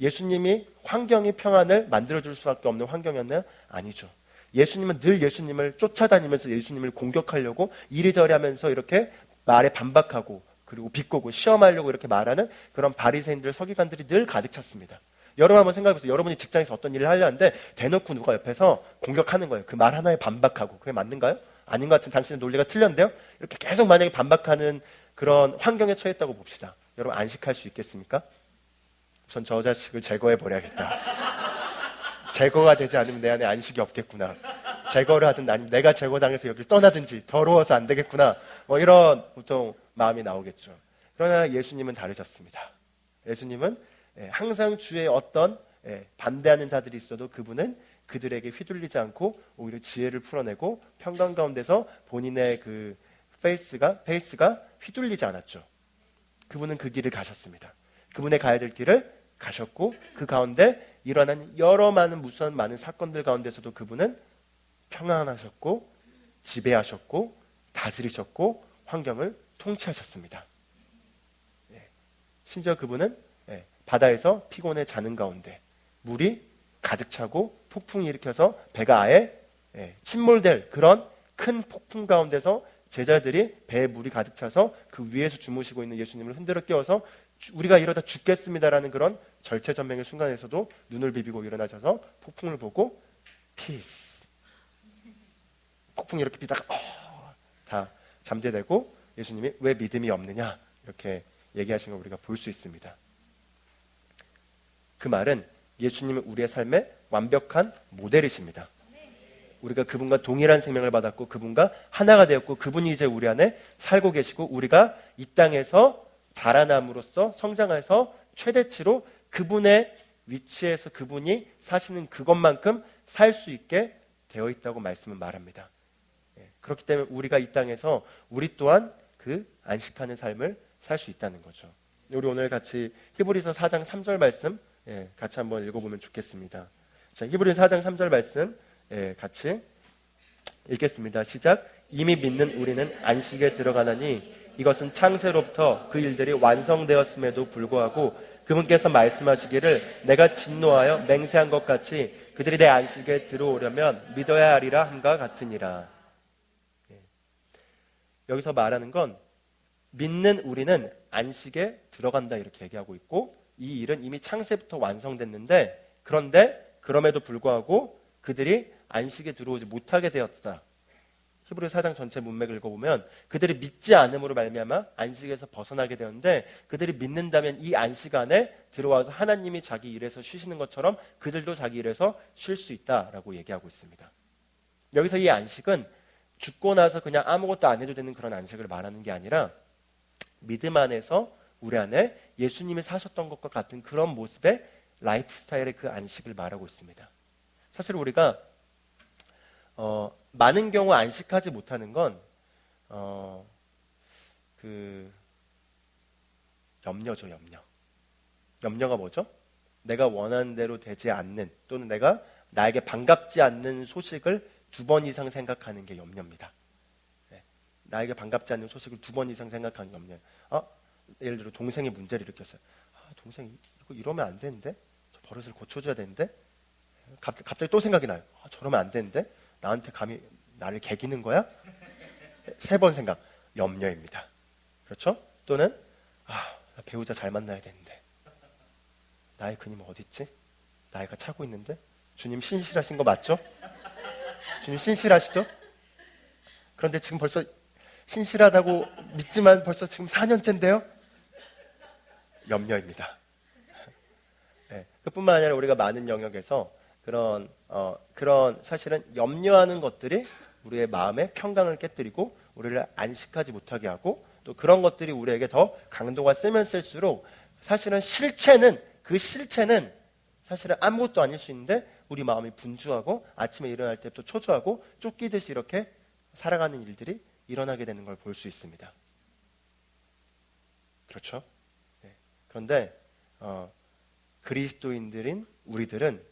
예수님이 환경이 평안을 만들어줄 수밖에 없는 환경이었나요? 아니죠. 예수님은 늘 예수님을 쫓아다니면서 예수님을 공격하려고 이리저리 하면서 이렇게 말에 반박하고 그리고 비꼬고 시험하려고 이렇게 말하는 그런 바리새인들 서기관들이 늘 가득 찼습니다. 여러분 한번 생각해보세요. 여러분이 직장에서 어떤 일을 하려는데 대놓고 누가 옆에서 공격하는 거예요. 그 말 하나에 반박하고. 그게 맞는가요? 아닌 것 같은 당신의 논리가 틀렸는데요. 이렇게 계속 만약에 반박하는 그런 환경에 처했다고 봅시다. 여러분 안식할 수 있겠습니까? 우선 저 자식을 제거해버려야겠다. 제거가 되지 않으면 내 안에 안식이 없겠구나. 제거를 하든 아니면 내가 제거당해서 여기를 떠나든지 더러워서 안 되겠구나. 뭐 이런 보통 마음이 나오겠죠. 그러나 예수님은 다르셨습니다. 예수님은 항상 주의 어떤 반대하는 자들이 있어도 그분은 그들에게 휘둘리지 않고 오히려 지혜를 풀어내고 평강 가운데서 본인의 그 페이스가 휘둘리지 않았죠. 그분은 그 길을 가셨습니다. 그분의 가야 될 길을 가셨고 그 가운데 일어난 여러 많은 사건들 가운데서도 그분은 평안하셨고 지배하셨고 다스리셨고 환경을 통치하셨습니다. 심지어 그분은 바다에서 피곤해 자는 가운데 물이 가득 차고 폭풍이 일으켜서 배가 아예 침몰될 그런 큰 폭풍 가운데서 제자들이 배에 물이 가득 차서 그 위에서 주무시고 있는 예수님을 흔들어 깨워서 우리가 이러다 죽겠습니다라는 그런 절체절명의 순간에서도 눈을 비비고 일어나셔서 폭풍을 보고 피스, 폭풍이 이렇게 비다가 다 잠재되고 예수님이 왜 믿음이 없느냐 이렇게 얘기하신 걸 우리가 볼 수 있습니다. 그 말은 예수님은 우리의 삶의 완벽한 모델이십니다. 우리가 그분과 동일한 생명을 받았고 그분과 하나가 되었고 그분이 이제 우리 안에 살고 계시고 우리가 이 땅에서 자라남으로써 성장해서 최대치로 그분의 위치에서 그분이 사시는 그것만큼 살 수 있게 되어 있다고 말씀은 말합니다. 그렇기 때문에 우리가 이 땅에서 우리 또한 그 안식하는 삶을 살 수 있다는 거죠. 우리 오늘 같이 히브리서 4장 3절 말씀 같이 한번 읽어보면 좋겠습니다. 자, 히브리서 4장 3절 말씀 같이 읽겠습니다. 시작. 이미 믿는 우리는 안식에 들어가나니 이것은 창세로부터 그 일들이 완성되었음에도 불구하고 그분께서 말씀하시기를 내가 진노하여 맹세한 것 같이 그들이 내 안식에 들어오려면 믿어야 하리라 함과 같으니라. 여기서 말하는 건 믿는 우리는 안식에 들어간다 이렇게 얘기하고 있고 이 일은 이미 창세부터 완성됐는데 그런데 그럼에도 불구하고 그들이 안식에 들어오지 못하게 되었다. 히브리서 4장 전체 문맥을 읽어보면 그들이 믿지 않음으로 말미암아 안식에서 벗어나게 되었는데 그들이 믿는다면 이 안식 안에 들어와서 하나님이 자기 일에서 쉬시는 것처럼 그들도 자기 일에서 쉴 수 있다라고 얘기하고 있습니다. 여기서 이 안식은 죽고 나서 그냥 아무것도 안 해도 되는 그런 안식을 말하는 게 아니라 믿음 안에서 우리 안에 예수님이 사셨던 것과 같은 그런 모습의 라이프 스타일의 그 안식을 말하고 있습니다. 사실 우리가 많은 경우 안식하지 못하는 건 그 염려죠. 염려가 뭐죠? 내가 원하는 대로 되지 않는 또는 나에게 반갑지 않는 소식을 2번 이상 생각하는 게 염려입니다. 나에게 반갑지 않는 소식을 2번 이상 생각하는 게 염려예요. 예를 들어 동생이 문제를 일으켰어요. 동생 이거 이러면 안 되는데? 저 버릇을 고쳐줘야 되는데? 갑자기 또 생각이 나요. 저러면 안 되는데? 나한테 감히 나를 개기는 거야? 3번 생각, 염려입니다. 그렇죠? 또는 나 배우자 잘 만나야 되는데 나의 그님은 어디 있지? 나이가 차고 있는데? 주님 신실하신 거 맞죠? 주님 신실하시죠? 그런데 지금 벌써 신실하다고 믿지만 벌써 지금 4년째인데요? 염려입니다. 그뿐만 아니라 우리가 많은 영역에서 그런 사실은 염려하는 것들이 우리의 마음의 평강을 깨뜨리고 우리를 안식하지 못하게 하고 또 그런 것들이 우리에게 더 강도가 세면 쓸수록 사실은 그 실체는 사실은 아무것도 아닐 수 있는데 우리 마음이 분주하고 아침에 일어날 때부터 초조하고 쫓기듯이 이렇게 살아가는 일들이 일어나게 되는 걸 볼 수 있습니다. 그렇죠? 그런데 그리스도인들인 우리들은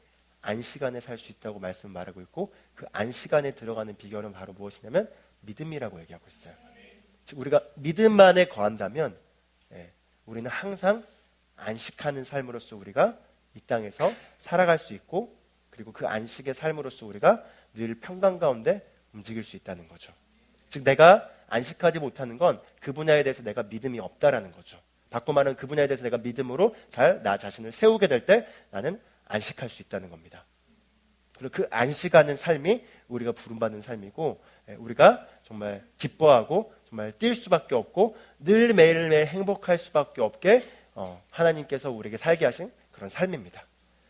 안식 안에 살 수 있다고 말씀 말하고 있고 그 안식 안에 들어가는 비결은 바로 무엇이냐면 믿음이라고 얘기하고 있어요. 즉 우리가 믿음 안에 거한다면 우리는 항상 안식하는 삶으로서 우리가 이 땅에서 살아갈 수 있고 그리고 그 안식의 삶으로서 우리가 늘 평강 가운데 움직일 수 있다는 거죠. 즉 내가 안식하지 못하는 건 그 분야에 대해서 내가 믿음이 없다라는 거죠. 바꿔 말하면 그 분야에 대해서 내가 믿음으로 잘 나 자신을 세우게 될 때 나는 안식할 수 있다는 겁니다. 그리고 그 안식하는 삶이 우리가 부름받는 삶이고 우리가 정말 기뻐하고 정말 뛸 수밖에 없고 늘 매일매일 행복할 수밖에 없게 하나님께서 우리에게 살게 하신 그런 삶입니다.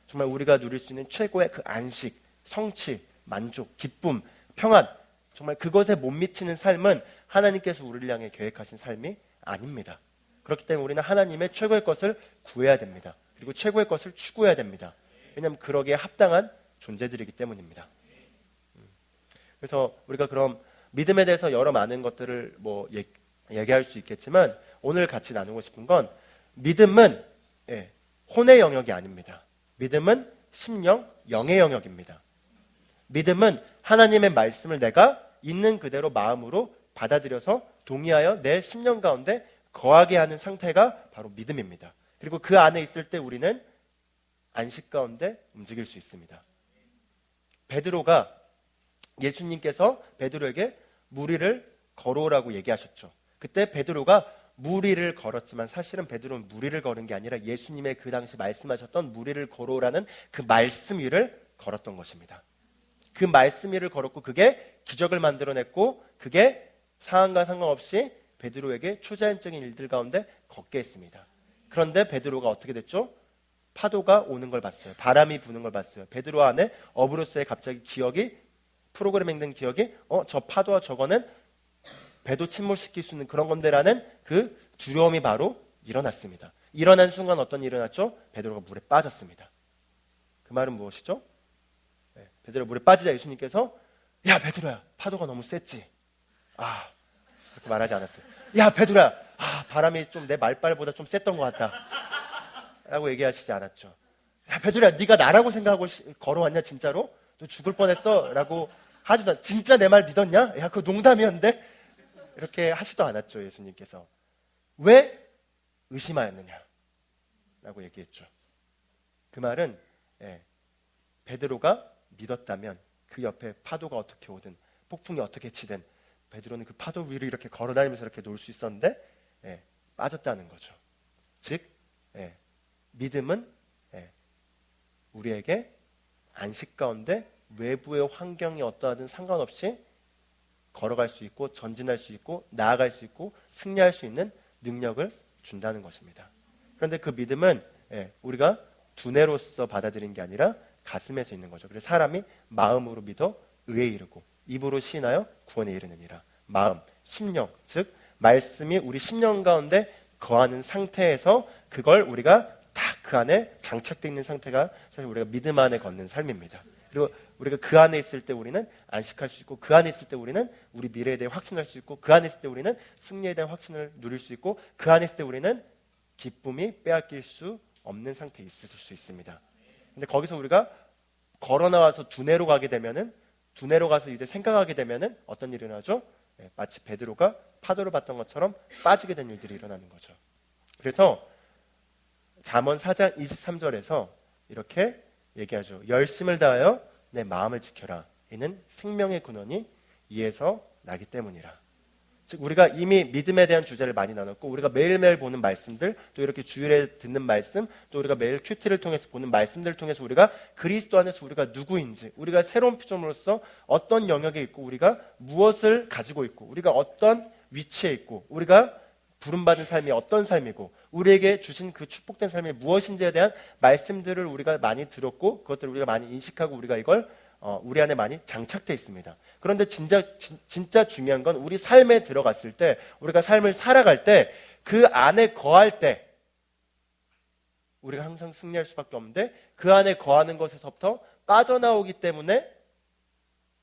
정말 우리가 누릴 수 있는 최고의 그 안식, 성취, 만족, 기쁨, 평안 정말 그것에 못 미치는 삶은 하나님께서 우리를 향해 계획하신 삶이 아닙니다. 그렇기 때문에 우리는 하나님의 최고의 것을 구해야 됩니다. 그리고 최고의 것을 추구해야 됩니다. 왜냐하면 그러기에 합당한 존재들이기 때문입니다. 그래서 우리가 그럼 믿음에 대해서 여러 많은 것들을 뭐 얘기할 수 있겠지만 오늘 같이 나누고 싶은 건 믿음은 혼의 영역이 아닙니다. 믿음은 심령, 영의 영역입니다. 믿음은 하나님의 말씀을 내가 있는 그대로 마음으로 받아들여서 동의하여 내 심령 가운데 거하게 하는 상태가 바로 믿음입니다. 그리고 그 안에 있을 때 우리는 안식 가운데 움직일 수 있습니다. 베드로가 예수님께서 베드로에게 무리를 걸어오라고 얘기하셨죠. 그때 베드로가 무리를 걸었지만 사실은 베드로는 무리를 걸은 게 아니라 예수님의 그 당시 말씀하셨던 무리를 걸어오라는 그 말씀 위를 걸었던 것입니다. 그 말씀 위를 걸었고 그게 기적을 만들어냈고 그게 상황과 상관없이 베드로에게 초자연적인 일들 가운데 걷게 했습니다. 그런데 베드로가 어떻게 됐죠? 파도가 오는 걸 봤어요. 바람이 부는 걸 봤어요. 베드로 안에 어브로스의 갑자기 기억이 프로그래밍된 기억이 저 파도와 저거는 배도 침몰시킬 수 있는 그런 건데라는 그 두려움이 바로 일어났습니다. 일어난 순간 어떤 일이 일어났죠? 베드로가 물에 빠졌습니다. 그 말은 무엇이죠? 베드로가 물에 빠지자 예수님께서 야 베드로야 파도가 너무 셌지? 그렇게 말하지 않았어요. 야 베드로야 바람이 좀 내 말발보다 좀 셌던 것 같다 라고 얘기하시지 않았죠. 야 베드로야 네가 나라고 생각하고 걸어왔냐 진짜로? 너 죽을 뻔했어 라고 하지도 않 진짜 내 말 믿었냐? 야 그거 농담이었는데? 이렇게 하시도 않았죠. 예수님께서. 왜 의심하였느냐 라고 얘기했죠. 그 말은 베드로가 믿었다면 그 옆에 파도가 어떻게 오든 폭풍이 어떻게 치든 베드로는 그 파도 위를 이렇게 걸어다니면서 이렇게 놀 수 있었는데 빠졌다는 거죠. 즉 믿음은 우리에게 안식 가운데 외부의 환경이 어떠하든 상관없이 걸어갈 수 있고 전진할 수 있고 나아갈 수 있고 승리할 수 있는 능력을 준다는 것입니다. 그런데 그 믿음은 우리가 두뇌로서 받아들이는 게 아니라 가슴에서 있는 거죠. 그래서 사람이 마음으로 믿어 의에 이르고 입으로 시인하여 구원에 이르느니라. 마음, 심령, 즉 말씀이 우리 심령 가운데 거하는 상태에서 그걸 우리가 딱 그 안에 장착되어 있는 상태가 사실 우리가 믿음 안에 걷는 삶입니다. 그리고 우리가 그 안에 있을 때 우리는 안식할 수 있고 그 안에 있을 때 우리는 우리 미래에 대해 확신할 수 있고 그 안에 있을 때 우리는 승리에 대한 확신을 누릴 수 있고 그 안에 있을 때 우리는 기쁨이 빼앗길 수 없는 상태에 있을 수 있습니다. 근데 거기서 우리가 걸어 나와서 두뇌로 가게 되면은 두뇌로 가서 이제 생각하게 되면은 어떤 일이 일어나죠? 마치 베드로가 파도를 봤던 것처럼 빠지게 된 일들이 일어나는 거죠. 그래서 잠언 4장 23절에서 이렇게 얘기하죠. 열심을 다하여 내 마음을 지켜라. 이는 생명의 근원이 이에서 나기 때문이라. 즉 우리가 이미 믿음에 대한 주제를 많이 나눴고 우리가 매일매일 보는 말씀들 또 이렇게 주일에 듣는 말씀 또 우리가 매일 큐티를 통해서 보는 말씀들을 통해서 우리가 그리스도 안에서 우리가 누구인지 우리가 새로운 피조물로서 어떤 영역에 있고 우리가 무엇을 가지고 있고 우리가 어떤 위치에 있고 우리가 부름받은 삶이 어떤 삶이고 우리에게 주신 그 축복된 삶이 무엇인지에 대한 말씀들을 우리가 많이 들었고 그것들을 우리가 많이 인식하고 우리가 이걸 우리 안에 많이 장착되어 있습니다. 그런데 진짜 중요한 건 우리 삶에 들어갔을 때 우리가 삶을 살아갈 때 그 안에 거할 때 우리가 항상 승리할 수밖에 없는데 그 안에 거하는 것에서부터 빠져나오기 때문에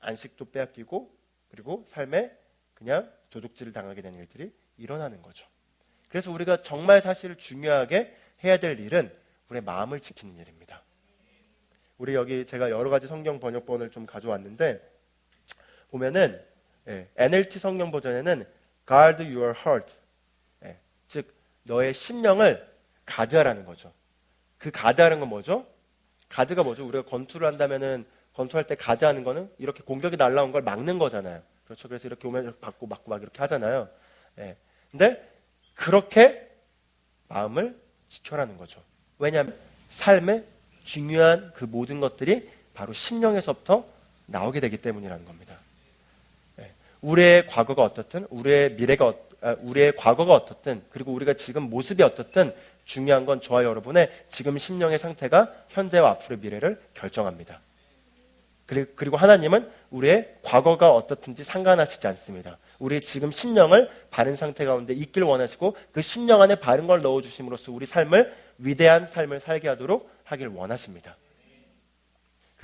안식도 빼앗기고 그리고 삶에 그냥 도둑질을 당하게 되는 일들이 일어나는 거죠. 그래서 우리가 정말 사실 중요하게 해야 될 일은 우리의 마음을 지키는 일입니다. 우리 여기 제가 여러 가지 성경 번역본을 좀 가져왔는데 보면은 NLT 성경 버전에는 guard your heart, 즉 너의 심령을 가드하라는 거죠. 그 가드하는 건 뭐죠? 가드가 뭐죠? 우리가 권투를 한다면은 권투할 때 가드하는 거는 이렇게 공격이 날라온 걸 막는 거잖아요. 그렇죠. 그래서 이렇게 오면 이렇게 받고 맞고 막 이렇게 하잖아요. 근데 그렇게 마음을 지켜라는 거죠. 왜냐하면 삶의 중요한 그 모든 것들이 바로 심령에서부터 나오게 되기 때문이라는 겁니다. 우리의 과거가 어떻든 우리의 미래가 우리의 과거가 어떻든 그리고 우리가 지금 모습이 어떻든 중요한 건 저와 여러분의 지금 심령의 상태가 현재와 앞으로의 미래를 결정합니다. 그리고 하나님은 우리의 과거가 어떻든지 상관하시지 않습니다. 우리의 지금 심령을 바른 상태 가운데 있길 원하시고 그 심령 안에 바른 걸 넣어주심으로써 우리 삶을 위대한 삶을 살게 하도록 하길 원하십니다.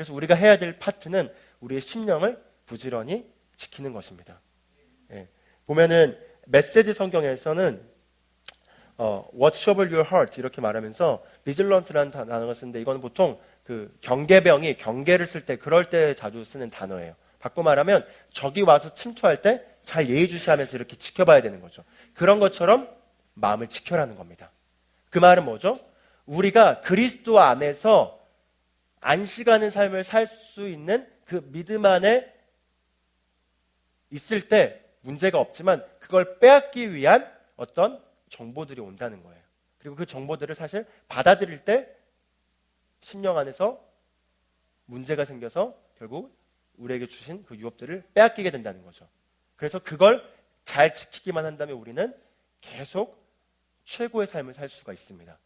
그래서 우리가 해야 될 파트는 우리의 심령을 부지런히 지키는 것입니다. 예. 보면은 메시지 성경에서는 watch over your heart 이렇게 말하면서 vigilant라는 단어가 쓰는데 이건 보통 그 경계병이 경계를 쓸 때 그럴 때 자주 쓰는 단어예요. 바꿔 말하면 적이 와서 침투할 때 잘 예의주시하면서 이렇게 지켜봐야 되는 거죠. 그런 것처럼 마음을 지켜라는 겁니다. 그 말은 뭐죠? 우리가 그리스도 안에서 안식하는 삶을 살 수 있는 그 믿음 안에 있을 때 문제가 없지만 그걸 빼앗기 위한 어떤 정보들이 온다는 거예요. 그리고 그 정보들을 사실 받아들일 때 심령 안에서 문제가 생겨서 결국 우리에게 주신 그 유업들을 빼앗기게 된다는 거죠. 그래서 그걸 잘 지키기만 한다면 우리는 계속 최고의 삶을 살 수가 있습니다.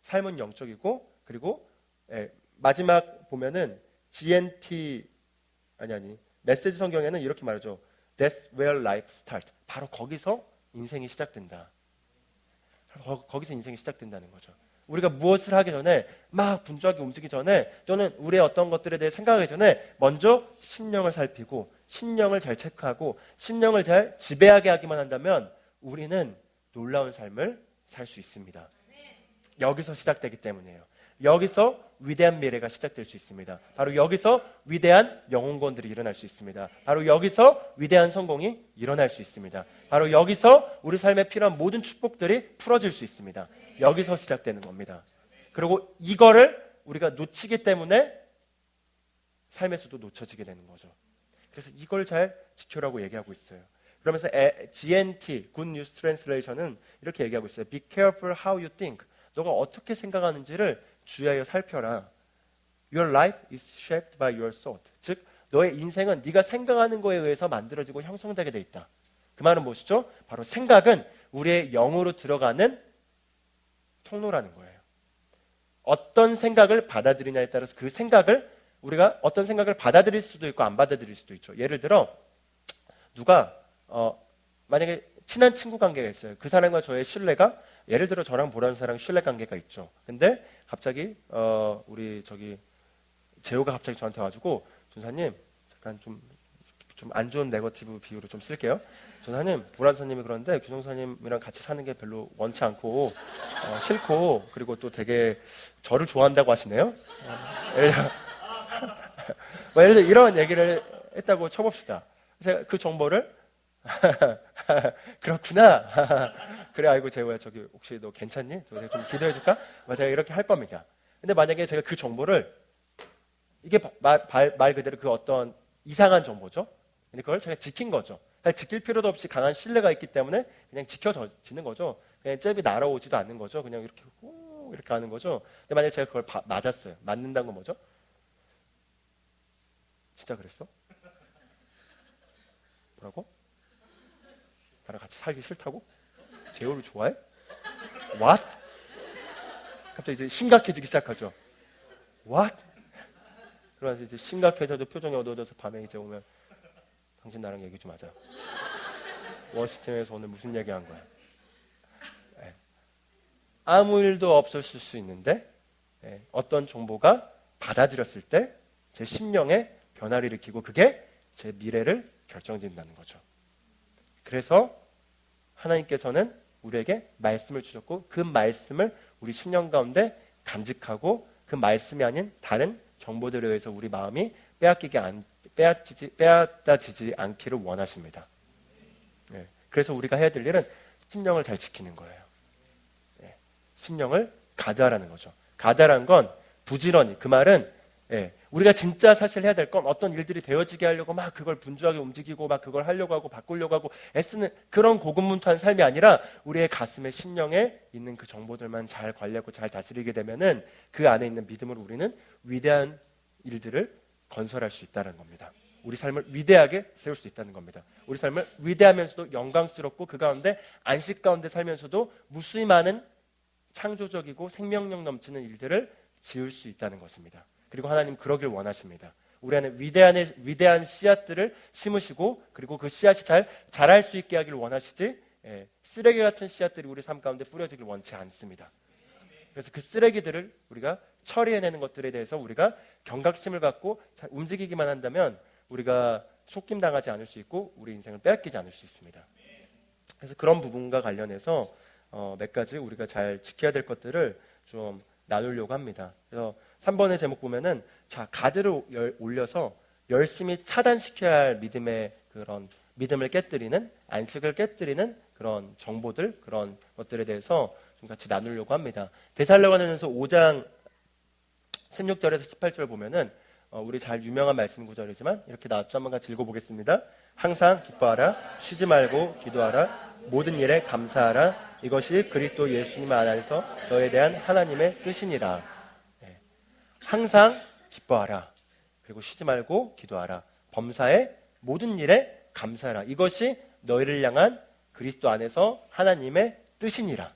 삶은 영적이고 그리고 마지막 보면은 GNT 메시지 성경에는 이렇게 말하죠. That's where life starts. 바로 거기서 인생이 시작된다. 거기서 인생이 시작된다는 거죠. 우리가 무엇을 하기 전에 막 분주하게 움직이기 전에 또는 우리의 어떤 것들에 대해 생각하기 전에 먼저 심령을 살피고 심령을 잘 체크하고 심령을 잘 지배하게 하기만 한다면 우리는 놀라운 삶을 살 수 있습니다. 여기서 시작되기 때문이에요. 여기서 위대한 미래가 시작될 수 있습니다. 바로 여기서 위대한 영혼권들이 일어날 수 있습니다. 바로 여기서 위대한 성공이 일어날 수 있습니다. 바로 여기서 우리 삶에 필요한 모든 축복들이 풀어질 수 있습니다. 여기서 시작되는 겁니다. 그리고 이거를 우리가 놓치기 때문에 삶에서도 놓쳐지게 되는 거죠. 그래서 이걸 잘 지켜라고 얘기하고 있어요. 그러면서 GNT, Good News Translation은 이렇게 얘기하고 있어요. Be careful how you think. 너가 어떻게 생각하는지를 주의하여 살펴라. Your life is shaped by your thought. 즉, 너의 인생은 네가 생각하는 거에 의해서 만들어지고 형성되게 돼 있다. 그 말은 무엇이죠? 바로 생각은 우리의 영으로 들어가는 통로라는 거예요. 어떤 생각을 받아들이냐에 따라서 그 생각을 우리가 어떤 생각을 받아들일 수도 있고 안 받아들일 수도 있죠. 예를 들어 누가 만약에 친한 친구 관계가 있어요. 그 사람과 저의 신뢰가 예를 들어 저랑 보라는 사람 신뢰 관계가 있죠. 근데 갑자기 우리 저기 재호가 갑자기 저한테 와가지고 전사님 잠깐 좀 안 좋은 네거티브 비유로 좀 쓸게요. 전사님 보라사님이 그런데 규정사님이랑 같이 사는 게 별로 원치 않고 싫고 그리고 또 되게 저를 좋아한다고 하시네요. 예를 들어 이런 얘기를 했다고 쳐봅시다. 제가 그 정보를 그렇구나. 그래 아이고 재호야 저기 혹시 너 괜찮니? 좀 기도해줄까? 제가 이렇게 할 겁니다. 근데 만약에 제가 그 정보를 이게 말 그대로 그 어떤 이상한 정보죠. 근데 그걸 제가 지킨 거죠. 지킬 필요도 없이 강한 신뢰가 있기 때문에 그냥 지켜지는 거죠. 그냥 잽이 날아오지도 않는 거죠. 그냥 이렇게 하는 거죠. 근데 만약에 제가 그걸 맞았어요. 맞는다는 건 뭐죠? 진짜 그랬어? 뭐라고? 나랑 같이 살기 싫다고? 재호를 좋아해? What? 갑자기 이제 심각해지기 시작하죠. What? 그러면서 이제 심각해져도 표정이 어두워져서 밤에 이제 오면 당신 나랑 얘기 좀 하자. 워시팀에서 오늘 무슨 얘기한 거야? 네. 아무 일도 없었을 수 있는데 어떤 정보가 받아들였을 때 제 심령에 변화를 일으키고 그게 제 미래를 결정짓는다는 거죠. 그래서 하나님께서는 우리에게 말씀을 주셨고 그 말씀을 우리 심령 가운데 간직하고 그 말씀이 아닌 다른 정보들에 의해서 우리 마음이 빼앗아지지 않기를 원하십니다. 그래서 우리가 해야 될 일은 심령을 잘 지키는 거예요. 심령을 가드하라는 거죠. 가드하라는 건 부지런히 그 말은 우리가 진짜 사실 해야 될 건 어떤 일들이 되어지게 하려고 막 그걸 분주하게 움직이고 막 그걸 하려고 하고 바꾸려고 하고 애쓰는 그런 고군분투한 삶이 아니라 우리의 가슴에 심령에 있는 그 정보들만 잘 관리하고 잘 다스리게 되면은 그 안에 있는 믿음으로 우리는 위대한 일들을 건설할 수 있다는 겁니다. 우리 삶을 위대하게 세울 수 있다는 겁니다. 우리 삶을 위대하면서도 영광스럽고 그 가운데 안식 가운데 살면서도 무수히 많은 창조적이고 생명력 넘치는 일들을 지을 수 있다는 것입니다. 그리고 하나님 그러길 원하십니다. 우리 안에 위대한 씨앗들을 심으시고 그리고 그 씨앗이 잘 자랄 수 있게 하기를 원하시지 쓰레기 같은 씨앗들이 우리 삶 가운데 뿌려지길 원치 않습니다. 그래서 그 쓰레기들을 우리가 처리해내는 것들에 대해서 우리가 경각심을 갖고 잘 움직이기만 한다면 우리가 속김당하지 않을 수 있고 우리 인생을 빼앗기지 않을 수 있습니다. 그래서 그런 부분과 관련해서 몇 가지 우리가 잘 지켜야 될 것들을 좀 나누려고 합니다. 그래서 3번의 제목 보면은 자, 가드를 올려서 열심히 차단시켜야 할 믿음의 그런 믿음을 깨뜨리는, 안식을 깨뜨리는 그런 정보들, 그런 것들에 대해서 좀 같이 나누려고 합니다. 데살로니가전서 5장 16절에서 18절 보면은 우리 잘 유명한 말씀 구절이지만 이렇게 나왔죠. 한번 같이 읽어보겠습니다. 항상 기뻐하라, 쉬지 말고 기도하라, 모든 일에 감사하라. 이것이 그리스도 예수님 안에서 너에 대한 하나님의 뜻이니라. 네. 항상 기뻐하라, 그리고 쉬지 말고 기도하라. 범사에 모든 일에 감사하라. 이것이 너희를 향한 그리스도 안에서 하나님의 뜻이니라.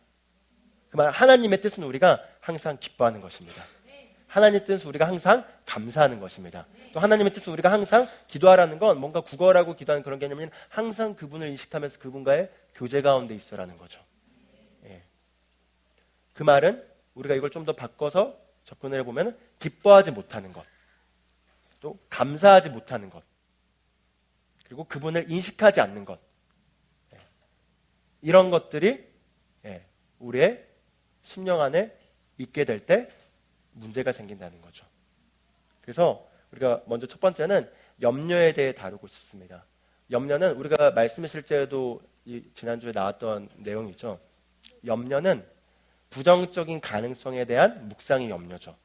그 말 하나님의 뜻은 우리가 항상 기뻐하는 것입니다. 하나님의 뜻은 우리가 항상 감사하는 것입니다. 또 하나님의 뜻은 우리가 항상 기도하라는 건 뭔가 구걸하고 기도하는 그런 개념이 아니라 항상 그분을 인식하면서 그분과의 교제 가운데 있어라는 거죠. 예. 그 말은 우리가 이걸 좀 더 바꿔서 접근을 해보면 기뻐하지 못하는 것, 또 감사하지 못하는 것, 그리고 그분을 인식하지 않는 것, 예. 이런 것들이 우리의 심령 안에 있게 될 때 문제가 생긴다는 거죠. 그래서 우리가 먼저 첫 번째는 염려에 대해 다루고 싶습니다. 염려는 우리가 말씀의 실제에도 지난주에 나왔던 내용이죠. 염려는 부정적인 가능성에 대한 묵상이 염려죠.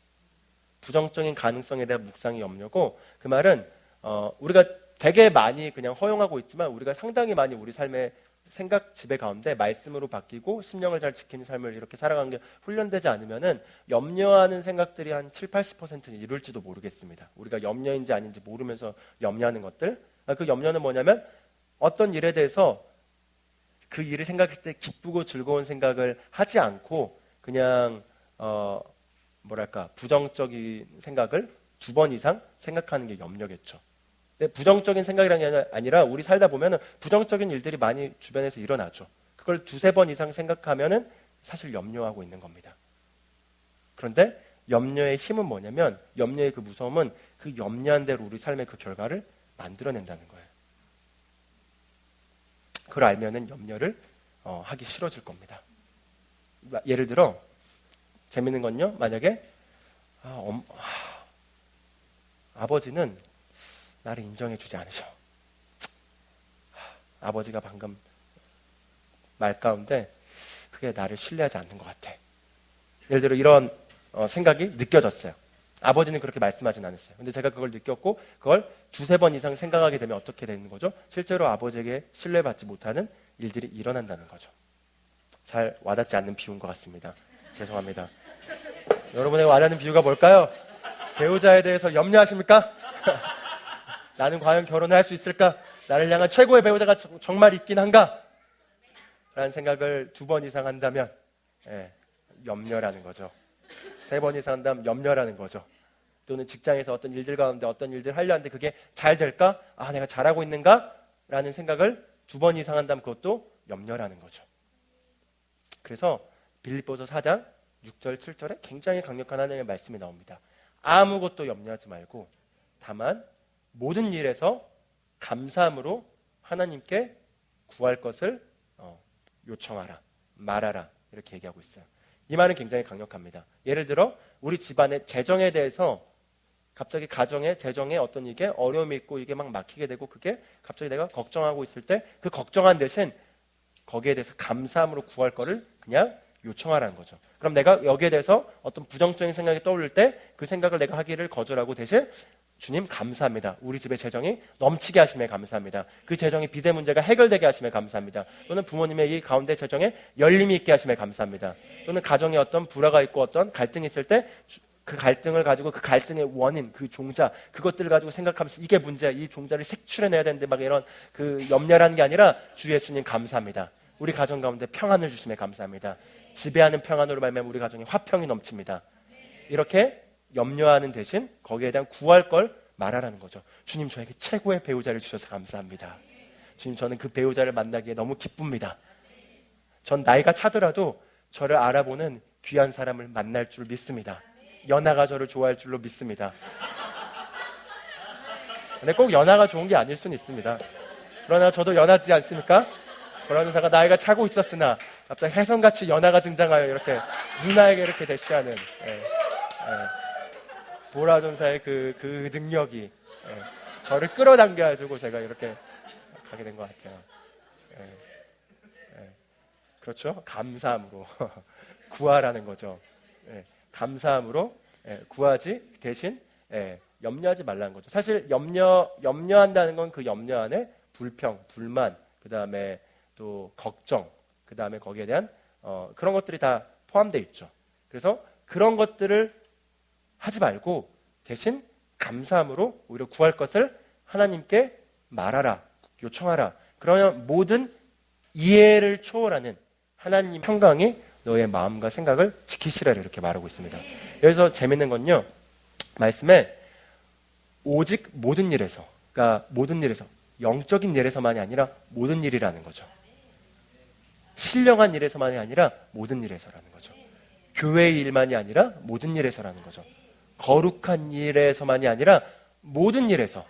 부정적인 가능성에 대한 묵상이 염려고, 그 말은 우리가 되게 많이 그냥 허용하고 있지만 우리가 상당히 많이 우리 삶의 생각 지배 가운데 말씀으로 바뀌고 심령을 잘 지키는 삶을 이렇게 살아가는 게 훈련되지 않으면은 염려하는 생각들이 한 7, 80%는 이룰지도 모르겠습니다. 우리가 염려인지 아닌지 모르면서 염려하는 것들. 그 염려는 뭐냐면 어떤 일에 대해서 그 일을 생각했을 때 기쁘고 즐거운 생각을 하지 않고 그냥 부정적인 생각을 2번 이상 생각하는 게 염려겠죠. 부정적인 생각이라는 게 아니라 우리 살다 보면 부정적인 일들이 많이 주변에서 일어나죠. 그걸 2-3번 이상 생각하면 사실 염려하고 있는 겁니다. 그런데 염려의 힘은 뭐냐면, 염려의 그 무서움은 그 염려한 대로 우리 삶의 그 결과를 만들어낸다는 거예요. 그걸 알면은 염려를 하기 싫어질 겁니다. 예를 들어 재밌는 건요, 만약에 아버지는 나를 인정해주지 않으셔. 아버지가 방금 말 가운데 그게 나를 신뢰하지 않는 것 같아. 예를 들어 이런 생각이 느껴졌어요. 아버지는 그렇게 말씀하진 않으세요. 근데 제가 그걸 느꼈고 그걸 2-3번 이상 생각하게 되면 어떻게 되는 거죠? 실제로 아버지에게 신뢰받지 못하는 일들이 일어난다는 거죠. 잘 와닿지 않는 비유인 것 같습니다. 죄송합니다. 여러분에게 와닿는 비유가 뭘까요? 배우자에 대해서 염려하십니까? 나는 과연 결혼을 할 수 있을까? 나를 향한 최고의 배우자가 정말 있긴 한가? 라는 생각을 2번 이상 한다면 염려라는 거죠. 3번 이상 한다면 염려라는 거죠. 또는 직장에서 어떤 일들 가운데 어떤 일들 하려 하는데 그게 잘 될까? 내가 잘하고 있는가? 라는 생각을 2번 이상 한다면 그것도 염려라는 거죠. 그래서 빌립보서 4장 6절 7절에 굉장히 강력한 하나님의 말씀이 나옵니다. 아무것도 염려하지 말고 다만 모든 일에서 감사함으로 하나님께 구할 것을 요청하라, 말하라, 이렇게 얘기하고 있어요. 이 말은 굉장히 강력합니다. 예를 들어 우리 집안의 재정에 대해서 갑자기 가정의 재정에 어떤 이게 어려움이 있고 이게 막 막히게 되고 그게 갑자기 내가 걱정하고 있을 때 그 걱정한 대신 거기에 대해서 감사함으로 구할 거를 그냥 요청하라는 거죠. 그럼 내가 여기에 대해서 어떤 부정적인 생각이 떠오를 때 그 생각을 내가 하기를 거절하고 대신 주님 감사합니다. 우리 집의 재정이 넘치게 하심에 감사합니다. 그 재정이 빚의 문제가 해결되게 하심에 감사합니다. 또는 부모님의 이 가운데 재정에 열림이 있게 하심에 감사합니다. 또는 가정에 어떤 불화가 있고 어떤 갈등이 있을 때 그 갈등을 가지고 그 갈등의 원인, 그 종자, 그것들을 가지고 생각하면서 이게 문제야. 이 종자를 색출해내야 되는데 막 이런 그 염려라는 게 아니라 주 예수님 감사합니다. 우리 가정 가운데 평안을 주심에 감사합니다. 지배하는 평안으로 말미암아 우리 가정에 화평이 넘칩니다. 이렇게 염려하는 대신 거기에 대한 구할 걸 말하라는 거죠. 주님, 저에게 최고의 배우자를 주셔서 감사합니다. 주님, 저는 그 배우자를 만나기에 너무 기쁩니다. 전 나이가 차더라도 저를 알아보는 귀한 사람을 만날 줄 믿습니다. 연하가 저를 좋아할 줄로 믿습니다. 근데 꼭 연하가 좋은 게 아닐 수는 있습니다. 그러나 저도 연하지 않습니까? 그러면서가 나이가 차고 있었으나 갑자기 혜성같이 연하가 등장하여 이렇게 누나에게 이렇게 대시하는 보라전사의 그 능력이 저를 끌어당겨가지고 제가 이렇게 가게 된 것 같아요. 그렇죠? 감사함으로 구하라는 거죠. 감사함으로 구하지 대신 염려하지 말라는 거죠. 사실 염려한다는 건 그 염려 안에 불평, 불만, 그 다음에 또 걱정, 그 다음에 거기에 대한 그런 것들이 다 포함되어 있죠. 그래서 그런 것들을 하지 말고 대신 감사함으로 오히려 구할 것을 하나님께 말하라, 요청하라. 그러면 모든 이해를 초월하는 하나님 평강이 너의 마음과 생각을 지키시라 이렇게 말하고 있습니다. 여기서 재밌는 건요, 말씀에 오직 모든 일에서, 그러니까 모든 일에서, 영적인 일에서만이 아니라 모든 일이라는 거죠. 신령한 일에서만이 아니라 모든 일에서라는 거죠. 교회의 일만이 아니라 모든 일에서라는 거죠. 거룩한 일에서만이 아니라 모든 일에서.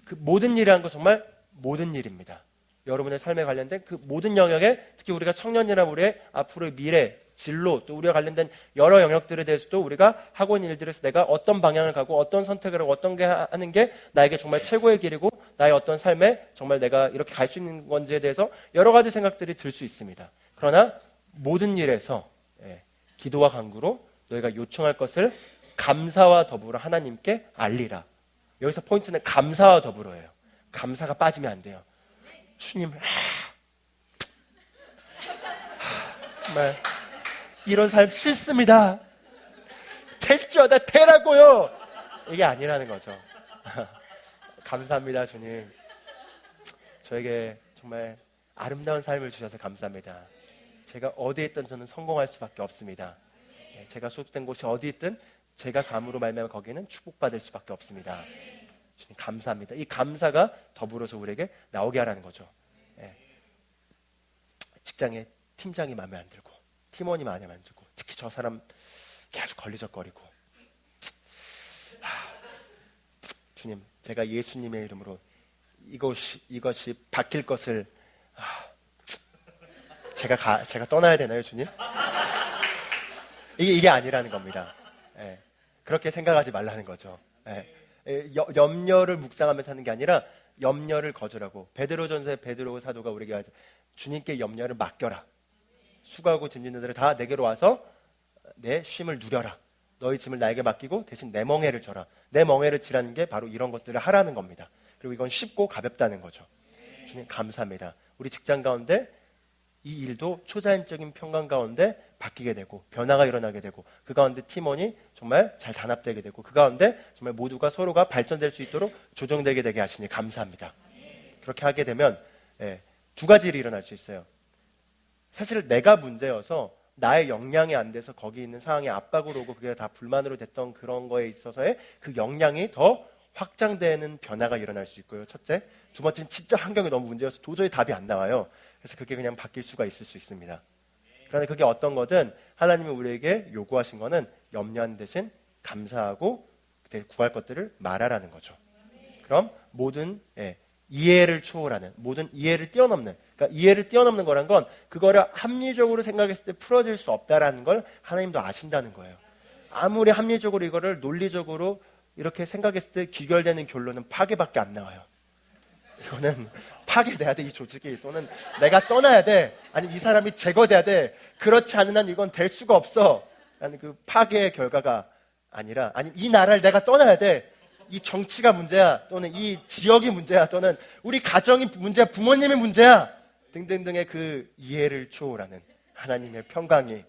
그 모든 일이라는 건 정말 모든 일입니다. 여러분의 삶에 관련된 그 모든 영역에, 특히 우리가 청년이라면 우리의 앞으로의 미래, 진로, 또 우리가 관련된 여러 영역들에 대해서도 우리가 하고 있는 일들에서 내가 어떤 방향을 가고 어떤 선택을 하고 어떤 게 하는 게 나에게 정말 최고의 길이고 나의 어떤 삶에 정말 내가 이렇게 갈 수 있는 건지에 대해서 여러 가지 생각들이 들 수 있습니다. 그러나 모든 일에서 기도와 간구로 너희가 요청할 것을 감사와 더불어 하나님께 알리라. 여기서 포인트는 감사와 더불어예요. 감사가 빠지면 안 돼요. 주님, 정말 이런 삶 싫습니다. 될 줄 알다 되라고요. 이게 아니라는 거죠. 감사합니다, 주님. 저에게 정말 아름다운 삶을 주셔서 감사합니다. 제가 어디에 있든 저는 성공할 수밖에 없습니다. 제가 소속된 곳이 어디 있든 제가 감으로 말미암아 거기는 축복받을 수밖에 없습니다. 주님 감사합니다. 이 감사가 더불어서 우리에게 나오게 하라는 거죠. 직장에 팀장이 마음에 안 들고 팀원이 마음에 안 들고 특히 저 사람 계속 걸리적거리고 주님 제가 예수님의 이름으로 이것이 바뀔 것을 제가 떠나야 되나요, 주님? 이게 아니라는 겁니다. 그렇게 생각하지 말라는 거죠. 염려를 묵상하면서 하는 게 아니라 염려를 거절하고 베드로전서의 베드로 사도가 우리에게 하죠. 주님께 염려를 맡겨라. 수고하고 짐짓는 자들 다 내게로 와서 내 쉼을 누려라. 너희 짐을 나에게 맡기고 대신 내 멍에를 져라. 내 멍에를 지라는 게 바로 이런 것들을 하라는 겁니다. 그리고 이건 쉽고 가볍다는 거죠. 주님 감사합니다. 우리 직장 가운데 이 일도 초자연적인 평강 가운데 바뀌게 되고 변화가 일어나게 되고 그 가운데 팀원이 정말 잘 단합되게 되고 그 가운데 정말 모두가 서로가 발전될 수 있도록 조정되게 되게 하시니 감사합니다. 그렇게 하게 되면 두 가지 일이 일어날 수 있어요. 사실 내가 문제여서 나의 역량이 안 돼서 거기 있는 상황이 압박으로 오고 그게 다 불만으로 됐던 그런 거에 있어서의 그 역량이 더 확장되는 변화가 일어날 수 있고요. 첫째. 두 번째는 진짜 환경이 너무 문제여서 도저히 답이 안 나와요. 그래서 그게 그냥 바뀔 수가 있을 수 있습니다. 그런데 그게 어떤 거든 하나님이 우리에게 요구하신 거는 염려한 대신 감사하고 구할 것들을 말하라는 거죠. 그럼 모든 이해를 초월하는, 모든 이해를 뛰어넘는, 그러니까 이해를 뛰어넘는 거란 건 그거를 합리적으로 생각했을 때 풀어질 수 없다라는 걸 하나님도 아신다는 거예요. 아무리 합리적으로 이거를 논리적으로 이렇게 생각했을 때 귀결되는 결론은 파괴밖에 안 나와요. 이거는 파괴돼야 돼, 이 조직이. 또는 내가 떠나야 돼. 아니면 이 사람이 제거돼야 돼. 그렇지 않은 한 이건 될 수가 없어. 라는 그 파괴의 결과가 아니라, 아니 이 나라를 내가 떠나야 돼. 이 정치가 문제야. 또는 이 지역이 문제야. 또는 우리 가정이 문제야. 부모님이 문제야. 등등등의 그 이해를 초월하는 하나님의 평강이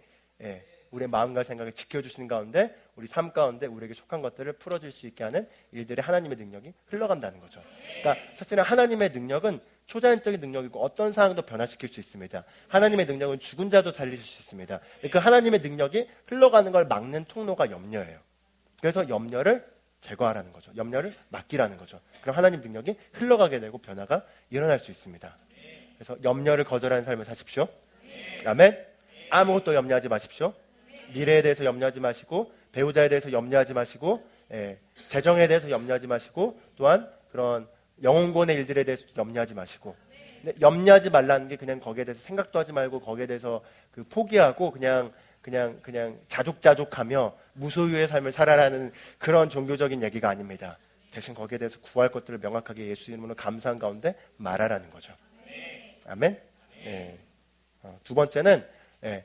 우리의 마음과 생각을 지켜주시는 가운데 우리 삶 가운데 우리에게 속한 것들을 풀어줄 수 있게 하는 일들이 하나님의 능력이 흘러간다는 거죠. 그러니까 사실은 하나님의 능력은 초자연적인 능력이고 어떤 상황도 변화시킬 수 있습니다. 하나님의 능력은 죽은 자도 살리실 수 있습니다. 그 하나님의 능력이 흘러가는 걸 막는 통로가 염려예요. 그래서 염려를 제거하라는 거죠. 염려를 맡기라는 거죠. 그럼 하나님 능력이 흘러가게 되고 변화가 일어날 수 있습니다. 그래서 염려를 거절하는 삶을 사십시오. 아멘. 아무것도 염려하지 마십시오. 미래에 대해서 염려하지 마시고, 배우자에 대해서 염려하지 마시고, 재정에 대해서 염려하지 마시고, 또한 그런 영혼권의 일들에 대해서 염려하지 마시고, 근데 염려하지 말라는 게 그냥 거기에 대해서 생각도 하지 말고 거기에 대해서 그 포기하고 그냥 자족자족하며 무소유의 삶을 살아라는 그런 종교적인 얘기가 아닙니다. 대신 거기에 대해서 구할 것들을 명확하게 예수 이름으로 감사한 가운데 말하라는 거죠. 아멘. 두 번째는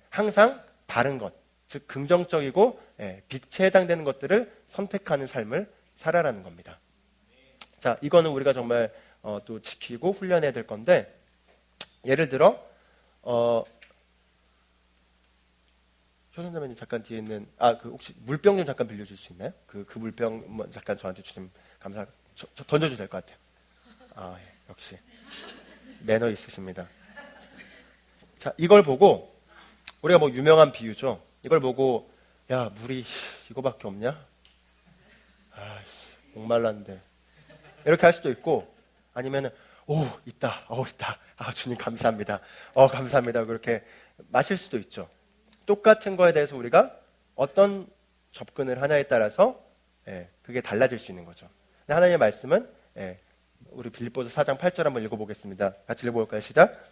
항상 바른 것, 즉 긍정적이고 빛에 해당되는 것들을 선택하는 삶을 살아라는 겁니다. 자, 이거는 우리가 정말 또 지키고 훈련해야 될 건데, 예를 들어 효선자매님 잠깐 뒤에 있는 그 혹시 물병 좀 잠깐 빌려줄 수 있나요? 그 물병 잠깐 저한테 주시면 저 던져도 될 것 같아요. 역시 매너 있으십니다. 자, 이걸 보고 우리가 뭐 유명한 비유죠. 이걸 보고 야, 물이 이거밖에 없냐? 목말랐는데 이렇게 할 수도 있고, 아니면은 있다. 주님 감사합니다. 감사합니다. 그렇게 마실 수도 있죠. 똑같은 거에 대해서 우리가 어떤 접근을 하냐에 따라서 그게 달라질 수 있는 거죠. 근데 하나님의 말씀은 우리 빌립보서 4장 8절 한번 읽어보겠습니다. 같이 읽어볼까요? 시작.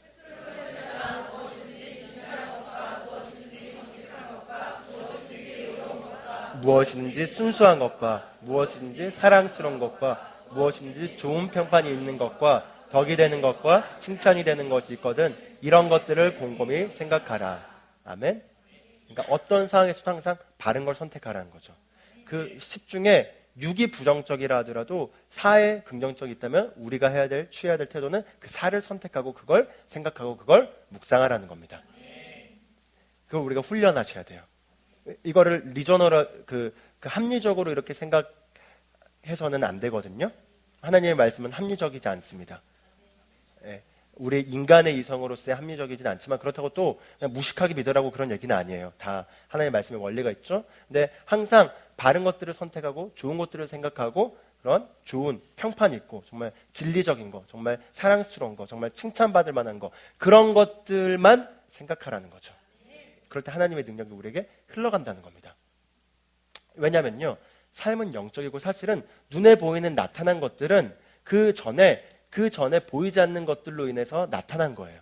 무엇이든지 순수한 것과 무엇이든지 사랑스러운 것과 무엇이든지 좋은 평판이 있는 것과 덕이 되는 것과 칭찬이 되는 것이 있거든 이런 것들을 곰곰이 생각하라. 아멘. 그러니까 어떤 상황에서도 항상 바른 걸 선택하라는 거죠. 그 10 중에 6이 부정적이라 하더라도 4에 긍정적이 있다면 우리가 취해야 될 태도는 그 4를 선택하고 그걸 생각하고 그걸 묵상하라는 겁니다. 그걸 우리가 훈련하셔야 돼요. 이거를 리저널 그 합리적으로 이렇게 생각해서는 안 되거든요. 하나님의 말씀은 합리적이지 않습니다. 우리 인간의 이성으로서의 합리적이진 않지만 그렇다고 또 그냥 무식하게 믿으라고 그런 얘기는 아니에요. 다 하나님의 말씀의 원리가 있죠. 근데 항상 바른 것들을 선택하고 좋은 것들을 생각하고 그런 좋은 평판이 있고 정말 진리적인 거, 정말 사랑스러운 거, 정말 칭찬받을 만한 거, 그런 것들만 생각하라는 거죠. 그럴 때 하나님의 능력이 우리에게 흘러간다는 겁니다. 왜냐면요, 삶은 영적이고 사실은 눈에 보이는 나타난 것들은 그 전에 보이지 않는 것들로 인해서 나타난 거예요.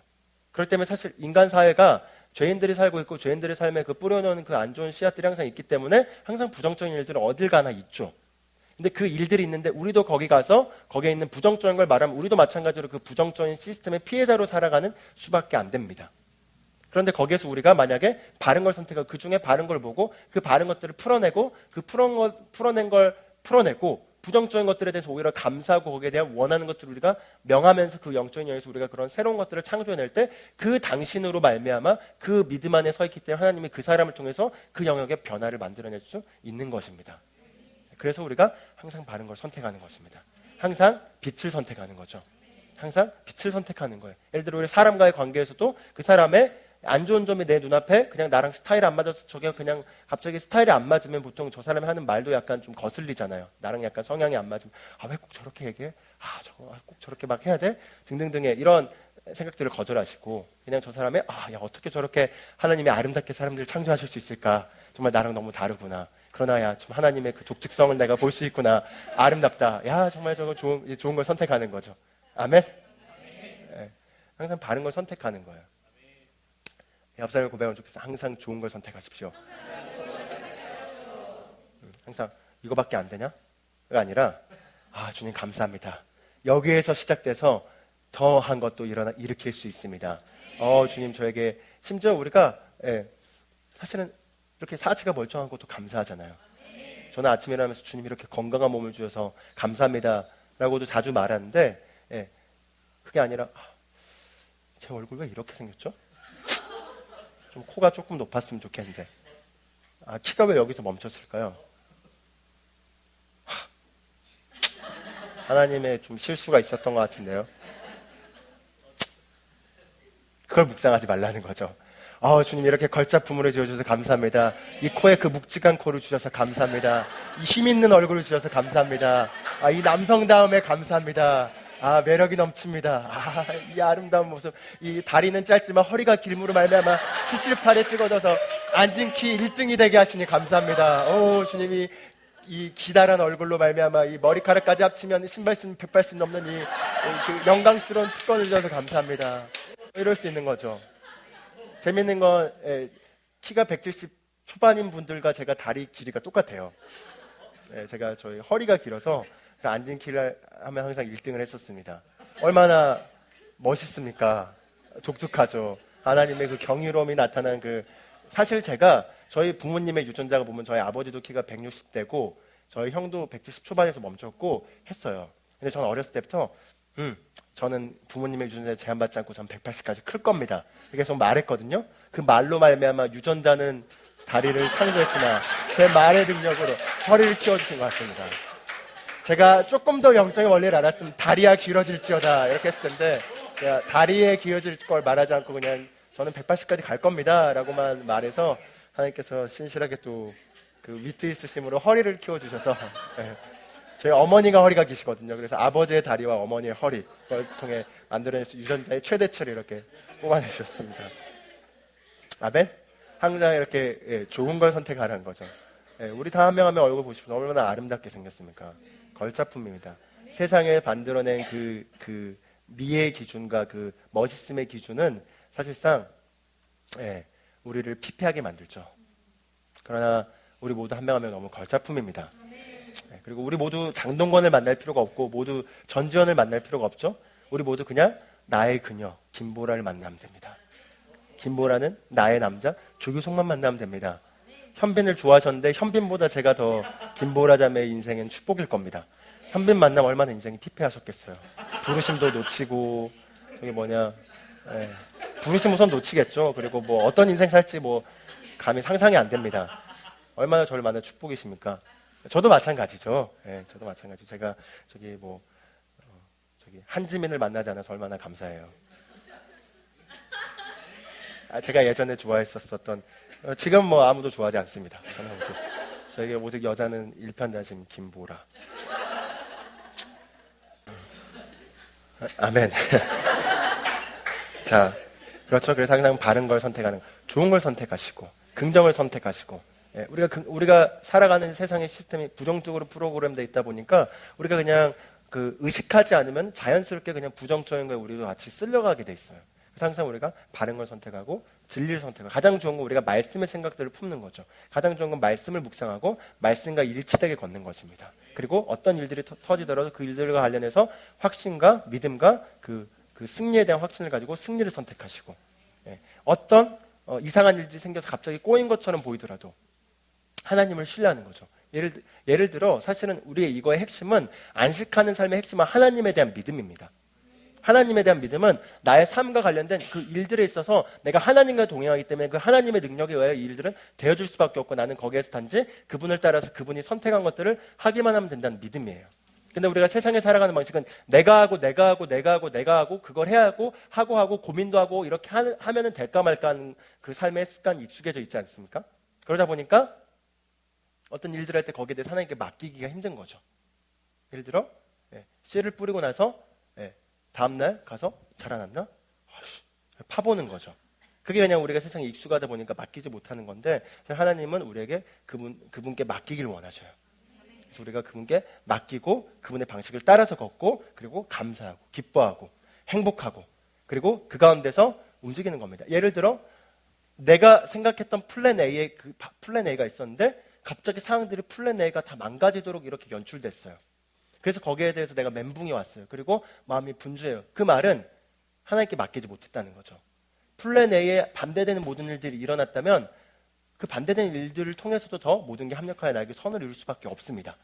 그렇기 때문에 사실 인간 사회가 죄인들이 살고 있고 죄인들의 삶에 그 뿌려놓은 그 안 좋은 씨앗들이 항상 있기 때문에 항상 부정적인 일들은 어딜 가나 있죠. 근데 그 일들이 있는데 우리도 거기 가서 거기에 있는 부정적인 걸 말하면 우리도 마찬가지로 그 부정적인 시스템의 피해자로 살아가는 수밖에 안 됩니다. 그런데 거기에서 우리가 만약에 바른 걸 선택하고 그 중에 바른 걸 보고 그 바른 것들을 풀어내고 그 풀어낸 걸 풀어내고 부정적인 것들에 대해서 오히려 감사하고 거기에 대한 원하는 것들을 우리가 명하면서 그 영적인 영역에서 우리가 그런 새로운 것들을 창조해낼 때 그 당신으로 말미암아 그 믿음 안에 서 있기 때문에 하나님이 그 사람을 통해서 그 영역의 변화를 만들어낼 수 있는 것입니다. 그래서 우리가 항상 바른 걸 선택하는 것입니다. 항상 빛을 선택하는 거죠. 항상 빛을 선택하는 거예요. 예를 들어 우리 사람과의 관계에서도 그 사람의 안 좋은 점이 내 눈앞에 그냥 나랑 스타일이 안 맞아서 저게 그냥 갑자기 스타일이 안 맞으면 보통 저 사람이 하는 말도 약간 좀 거슬리잖아요. 나랑 약간 성향이 안 맞으면 왜 꼭 저렇게 얘기해? 저거 꼭 저렇게 막 해야 돼? 등등등의 이런 생각들을 거절하시고 그냥 저 사람의 야 어떻게 저렇게 하나님이 아름답게 사람들을 창조하실 수 있을까? 정말 나랑 너무 다르구나. 그러나 야 좀 하나님의 그 독특성을 내가 볼 수 있구나. 아름답다. 야 정말 저거 좋은 걸 선택하는 거죠. 아멘. 네. 항상 바른 걸 선택하는 거예요. 옆 사람을 고백하면 좋겠어. 항상 좋은 걸 선택하십시오. 항상 이거밖에 안 되냐? 가 아니라 주님 감사합니다. 여기에서 시작돼서 더한 것도 일으킬 수 있습니다. 주님 저에게 심지어 우리가 사실은 이렇게 사지가 멀쩡한 것도 감사하잖아요. 저는 아침에 일어나면서 주님 이렇게 건강한 몸을 주셔서 감사합니다 라고도 자주 말하는데 그게 아니라 제 얼굴 왜 이렇게 생겼죠? 좀 코가 조금 높았으면 좋겠는데 키가 왜 여기서 멈췄을까요? 하나님의 좀 실수가 있었던 것 같은데요. 그걸 묵상하지 말라는 거죠. 주님 이렇게 걸작품으로 지어주셔서 감사합니다. 이 코에 그 묵직한 코를 주셔서 감사합니다. 이 힘있는 얼굴을 주셔서 감사합니다. 이 남성다움에 감사합니다. 아, 매력이 넘칩니다. 아, 이 아름다운 모습. 이 다리는 짧지만 허리가 길므로 말미암아 78에 찍어져서 앉은 키 1등이 되게 하시니 감사합니다. 오, 주님이 이 기다란 얼굴로 말미암아 이 머리카락까지 합치면 신발신 100발씩 넘는 그 영광스러운 특권을 주셔서 감사합니다. 이럴 수 있는 거죠. 재밌는 건 키가 170 초반인 분들과 제가 다리 길이가 똑같아요. 제가 저희 허리가 길어서 그래서 앉은 키를 하면 항상 1등을 했었습니다. 얼마나 멋있습니까? 독특하죠. 하나님의 그 경이로움이 나타난 사실 제가 저희 부모님의 유전자가 보면 저희 아버지도 키가 160대고 저희 형도 170 초반에서 멈췄고 했어요. 근데 저는 어렸을 때부터 저는 부모님의 유전자에 제한받지 않고 전 180까지 클 겁니다. 이렇게 좀 말했거든요. 그 말로 말미암아 유전자는 다리를 창조했으나 제 말의 능력으로 허리를 키워주신 것 같습니다. 제가 조금 더 영적인 원리를 알았으면 다리야 길어질지어다 이렇게 했을 텐데 제가 다리에 길어질 걸 말하지 않고 그냥 저는 180까지 갈 겁니다 라고만 말해서 하나님께서 신실하게 또 그 위트 있으심으로 허리를 키워주셔서 저희 어머니가 허리가 기시거든요. 그래서 아버지의 다리와 어머니의 허리 그걸 통해 만들어낸 유전자의 최대치를 이렇게 뽑아내주셨습니다. 아멘? 항상 이렇게 좋은 걸 선택하라는 거죠. 우리 다 한 명 한 명 얼굴 보시면 얼마나 아름답게 생겼습니까? 걸작품입니다. 세상에 만들어낸 그 미의 기준과 그 멋있음의 기준은 사실상 우리를 피폐하게 만들죠. 그러나 우리 모두 한 명 한 명 너무 걸작품입니다. 그리고 우리 모두 장동건을 만날 필요가 없고 모두 전지현을 만날 필요가 없죠. 우리 모두 그냥 나의 그녀 김보라를 만나면 됩니다. 김보라는 나의 남자 조규성만 만나면 됩니다. 현빈을 좋아하셨는데 현빈보다 제가 더 김보라 자매의 인생은 축복일 겁니다. 현빈 만나면 얼마나 인생이 피폐하셨겠어요. 부르심도 놓치고 부르심 우선 놓치겠죠. 그리고 뭐 어떤 인생 살지 뭐 감히 상상이 안 됩니다. 얼마나 저를 만나 축복이십니까? 저도 마찬가지죠. 저도 마찬가지. 제가 한지민을 만나지 않아서 얼마나 감사해요. 제가 예전에 좋아했었던 지금 뭐 아무도 좋아하지 않습니다. 저는 저에게 오직 여자는 일편단심 김보라. 아멘. 자, 그렇죠. 그래서 항상 바른 걸 선택하는, 좋은 걸 선택하시고, 긍정을 선택하시고, 우리가 살아가는 세상의 시스템이 부정적으로 프로그램되어 있다 보니까 우리가 그냥 의식하지 않으면 자연스럽게 그냥 부정적인 거에 우리도 같이 쓸려가게 돼 있어요. 그래서 항상 우리가 바른 걸 선택하고 진리를 선택하고 가장 좋은 건 우리가 말씀의 생각들을 품는 거죠. 가장 좋은 건 말씀을 묵상하고 말씀과 일치되게 걷는 것입니다. 그리고 어떤 일들이 터지더라도 그 일들과 관련해서 확신과 믿음과 그 승리에 대한 확신을 가지고 승리를 선택하시고 어떤 이상한 일들이 생겨서 갑자기 꼬인 것처럼 보이더라도 하나님을 신뢰하는 거죠. 예를 들어 사실은 우리의 이거의 핵심은 안식하는 삶의 핵심은 하나님에 대한 믿음입니다. 하나님에 대한 믿음은 나의 삶과 관련된 그 일들에 있어서 내가 하나님과 동행하기 때문에 그 하나님의 능력에 의하여 이 일들은 되어줄 수밖에 없고 나는 거기에서 단지 그분을 따라서 그분이 선택한 것들을 하기만 하면 된다는 믿음이에요. 근데 우리가 세상에 살아가는 방식은 내가 하고 그걸 해야 하고 고민도 하고 이렇게 하면은 될까 말까 하는 그 삶의 습관이 익숙해져 있지 않습니까? 그러다 보니까 어떤 일들을 할 때 거기에 대해서 하나님께 맡기기가 힘든 거죠. 예를 들어 씨를 뿌리고 나서 다음날 가서 자라났나? 파보는 거죠. 그게 그냥 우리가 세상에 익숙하다 보니까 맡기지 못하는 건데 하나님은 우리에게 그분께 맡기길 원하셔요. 그래서 우리가 그분께 맡기고 그분의 방식을 따라서 걷고 그리고 감사하고 기뻐하고 행복하고 그리고 그 가운데서 움직이는 겁니다. 예를 들어 내가 생각했던 플랜 A가 있었는데 갑자기 상황들이 플랜 A가 다 망가지도록 이렇게 연출됐어요. 그래서 거기에 대해서 내가 멘붕이 왔어요. 그리고 마음이 분주해요. 그 말은 하나님께 맡기지 못했다는 거죠. 플랜 A에 반대되는 모든 일들이 일어났다면 그 반대되는 일들을 통해서도 더 모든 게 합력하여 나에게 선을 이룰 수밖에 없습니다.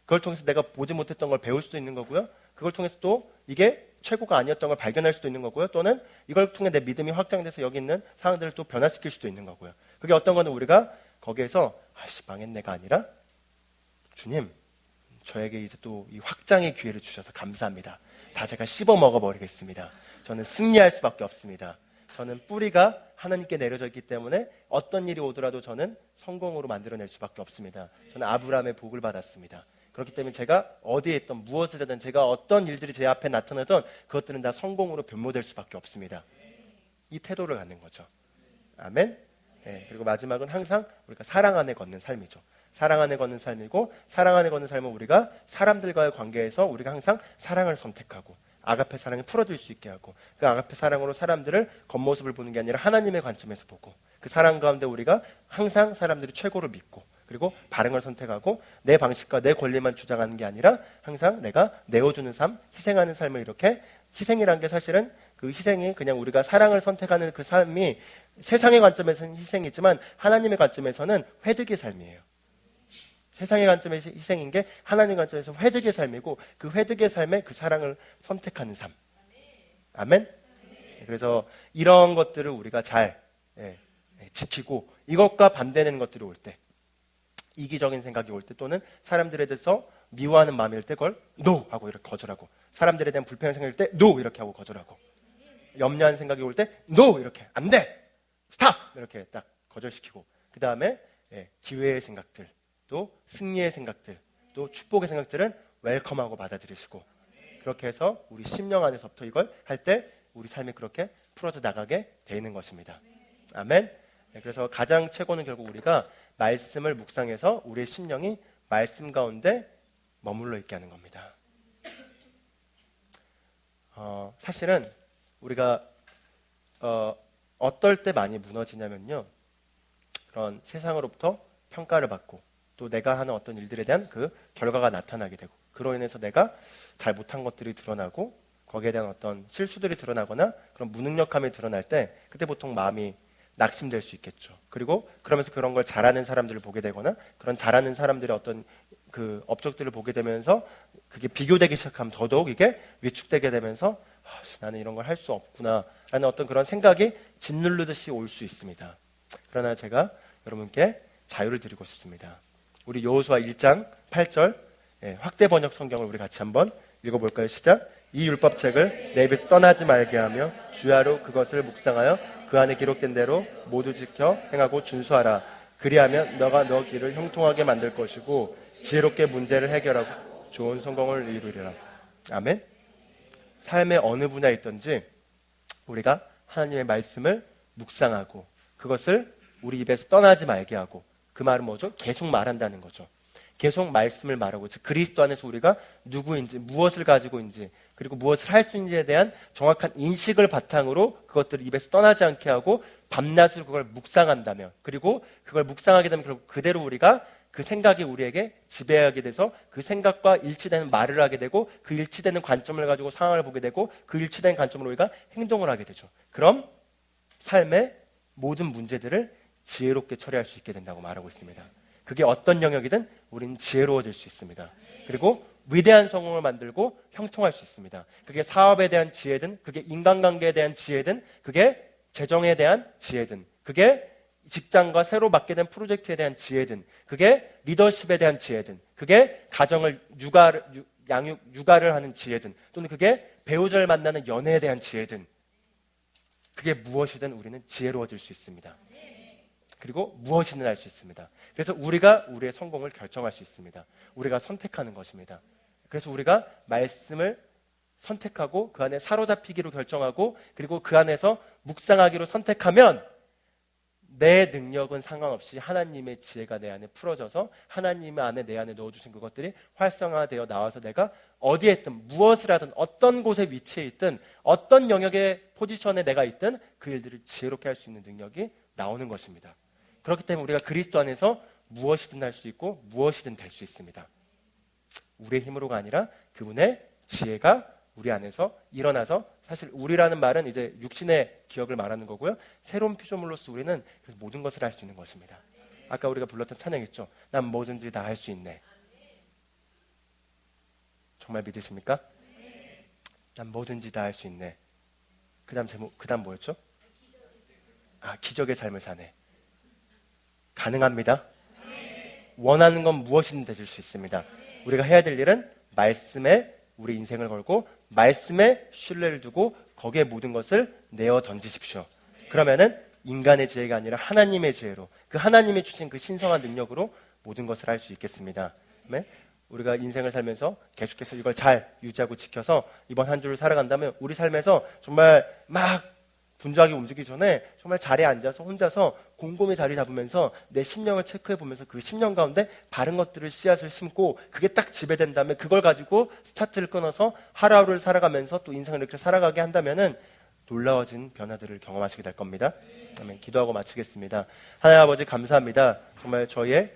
그걸 통해서 내가 보지 못했던 걸 배울 수도 있는 거고요. 그걸 통해서 또 이게 최고가 아니었던 걸 발견할 수도 있는 거고요. 또는 이걸 통해 내 믿음이 확장돼서 여기 있는 상황들을 또 변화시킬 수도 있는 거고요. 그게 어떤 거는 우리가 거기에서 망했네가 아니라 주님 저에게 이제 또 이 확장의 기회를 주셔서 감사합니다. 다 제가 씹어 먹어버리겠습니다. 저는 승리할 수밖에 없습니다. 저는 뿌리가 하나님께 내려져 있기 때문에 어떤 일이 오더라도 저는 성공으로 만들어낼 수밖에 없습니다. 저는 아브라함의 복을 받았습니다. 그렇기 때문에 제가 어디에 있던 무엇을 하든 제가 어떤 일들이 제 앞에 나타나던 그것들은 다 성공으로 변모될 수밖에 없습니다. 이 태도를 갖는 거죠. 아멘. 네, 그리고 마지막은 항상 우리가 사랑 안에 걷는 삶이죠. 사랑 안에 걷는 삶이고, 사랑 안에 걷는 삶은 우리가 사람들과의 관계에서 우리가 항상 사랑을 선택하고 아가페 사랑이 풀어질 수 있게 하고, 그 아가페 사랑으로 사람들을 겉모습을 보는 게 아니라 하나님의 관점에서 보고, 그 사랑 가운데 우리가 항상 사람들이 최고를 믿고, 그리고 바른 선택하고 내 방식과 내 권리만 주장하는 게 아니라 항상 내가 내어주는 삶, 희생하는 삶을, 이렇게 희생이란 게 사실은 그 희생이 그냥 우리가 사랑을 선택하는 그 삶이 세상의 관점에서는 희생이지만 하나님의 관점에서는 회득의 삶이에요. 세상의 관점에서 희생인 게 하나님의 관점에서 회득의 삶이고, 그 회득의 삶에 그 사랑을 선택하는 삶. 아멘. 그래서 이런 것들을 우리가 잘 지키고, 이것과 반대되는 것들이 올 때, 이기적인 생각이 올 때, 또는 사람들에 대해서 미워하는 마음이 올 때 그걸 NO! 하고 이렇게 거절하고, 사람들에 대한 불편한 생각이 올 때 NO! 이렇게 하고 거절하고, 염려하는 생각이 올 때 NO! 이렇게 안 돼! 스탑! 이렇게 딱 거절시키고, 그 다음에 기회의 생각들, 또 승리의 생각들, 또 축복의 생각들은 웰컴하고 받아들이시고, 그렇게 해서 우리 심령 안에서부터 이걸 할 때 우리 삶이 그렇게 풀어져 나가게 되는 것입니다. 아멘. 그래서 가장 최고는 결국 우리가 말씀을 묵상해서 우리의 심령이 말씀 가운데 머물러 있게 하는 겁니다. 사실은 우리가 어떨 때 많이 무너지냐면요, 그런 세상으로부터 평가를 받고, 또 내가 하는 어떤 일들에 대한 그 결과가 나타나게 되고, 그로 인해서 내가 잘 못한 것들이 드러나고, 거기에 대한 어떤 실수들이 드러나거나 그런 무능력함이 드러날 때, 그때 보통 마음이 낙심될 수 있겠죠. 그리고 그러면서 그런 걸 잘하는 사람들을 보게 되거나, 그런 잘하는 사람들의 어떤 그 업적들을 보게 되면서 그게 비교되기 시작하면 더더욱 이게 위축되게 되면서 나는 이런 걸 할 수 없구나 라는 어떤 그런 생각이 짓누르듯이 올 수 있습니다. 그러나 제가 여러분께 자유를 드리고 싶습니다. 우리 여호수아 1장 8절 확대 번역 성경을 우리 같이 한번 읽어볼까요? 시작. 이 율법책을 내 입에서 떠나지 말게 하며 주야로 그것을 묵상하여 그 안에 기록된 대로 모두 지켜 행하고 준수하라. 그리하면 너가 너 길을 형통하게 만들 것이고 지혜롭게 문제를 해결하고 좋은 성공을 이루리라. 아멘. 삶의 어느 분야에 있든지 우리가 하나님의 말씀을 묵상하고 그것을 우리 입에서 떠나지 말게 하고, 그 말은 뭐죠? 계속 말한다는 거죠. 계속 말씀을 말하고, 즉 그리스도 안에서 우리가 누구인지, 무엇을 가지고 있는지, 그리고 무엇을 할 수 있는지에 대한 정확한 인식을 바탕으로 그것들을 입에서 떠나지 않게 하고 밤낮으로 그걸 묵상한다면, 그리고 그걸 묵상하게 되면 결국 그대로 우리가 그 생각이 우리에게 지배하게 돼서 그 생각과 일치되는 말을 하게 되고, 그 일치되는 관점을 가지고 상황을 보게 되고, 그 일치된 관점으로 우리가 행동을 하게 되죠. 그럼 삶의 모든 문제들을 지혜롭게 처리할 수 있게 된다고 말하고 있습니다. 그게 어떤 영역이든 우리는 지혜로워질 수 있습니다. 그리고 위대한 성공을 만들고 형통할 수 있습니다. 그게 사업에 대한 지혜든, 그게 인간관계에 대한 지혜든, 그게 재정에 대한 지혜든, 그게 직장과 새로 맡게 된 프로젝트에 대한 지혜든, 그게 리더십에 대한 지혜든, 그게 가정을 육아를 하는 지혜든, 또는 그게 배우자를 만나는 연애에 대한 지혜든, 그게 무엇이든 우리는 지혜로워질 수 있습니다. 그리고 무엇이든 할 수 있습니다. 그래서 우리가 우리의 성공을 결정할 수 있습니다. 우리가 선택하는 것입니다. 그래서 우리가 말씀을 선택하고 그 안에 사로잡히기로 결정하고, 그리고 그 안에서 묵상하기로 선택하면 내 능력은 상관없이 하나님의 지혜가 내 안에 풀어져서 하나님 안에 내 안에 넣어주신 그것들이 활성화되어 나와서 내가 어디에 있든 무엇을 하든 어떤 곳에 위치해 있든 어떤 영역의 포지션에 내가 있든 그 일들을 지혜롭게 할 수 있는 능력이 나오는 것입니다. 그렇기 때문에 우리가 그리스도 안에서 무엇이든 할 수 있고 무엇이든 될 수 있습니다. 우리의 힘으로가 아니라 그분의 지혜가 우리 안에서 일어나서, 사실 우리라는 말은 이제 육신의 기억을 말하는 거고요, 새로운 피조물로서 우리는 모든 것을 할 수 있는 것입니다. 아까 우리가 불렀던 찬양 있죠. 난 뭐든지 다 할 수 있네. 정말 믿으십니까? 난 뭐든지 다 할 수 있네. 그 다음 뭐였죠? 기적의 삶을 사네. 가능합니다. 원하는 건 무엇이든 되실 수 있습니다. 우리가 해야 될 일은 말씀에 우리 인생을 걸고 말씀에 신뢰를 두고 거기에 모든 것을 내어 던지십시오. 그러면은 인간의 지혜가 아니라 하나님의 지혜로, 그 하나님이 주신 그 신성한 능력으로 모든 것을 할 수 있겠습니다. 우리가 인생을 살면서 계속해서 이걸 잘 유지하고 지켜서 이번 한 주를 살아간다면 우리 삶에서 정말 막 분주하게 움직이기 전에 정말 자리에 앉아서 혼자서 곰곰이 자리 잡으면서 내 심령을 체크해 보면서 그 심령 가운데 바른 것들을 씨앗을 심고 그게 딱 지배된다면 그걸 가지고 스타트를 끊어서 하루하루를 살아가면서 또 인생을 이렇게 살아가게 한다면은 놀라워진 변화들을 경험하시게 될 겁니다. 아멘. 기도하고 마치겠습니다. 하나님 아버지 감사합니다. 정말 저희의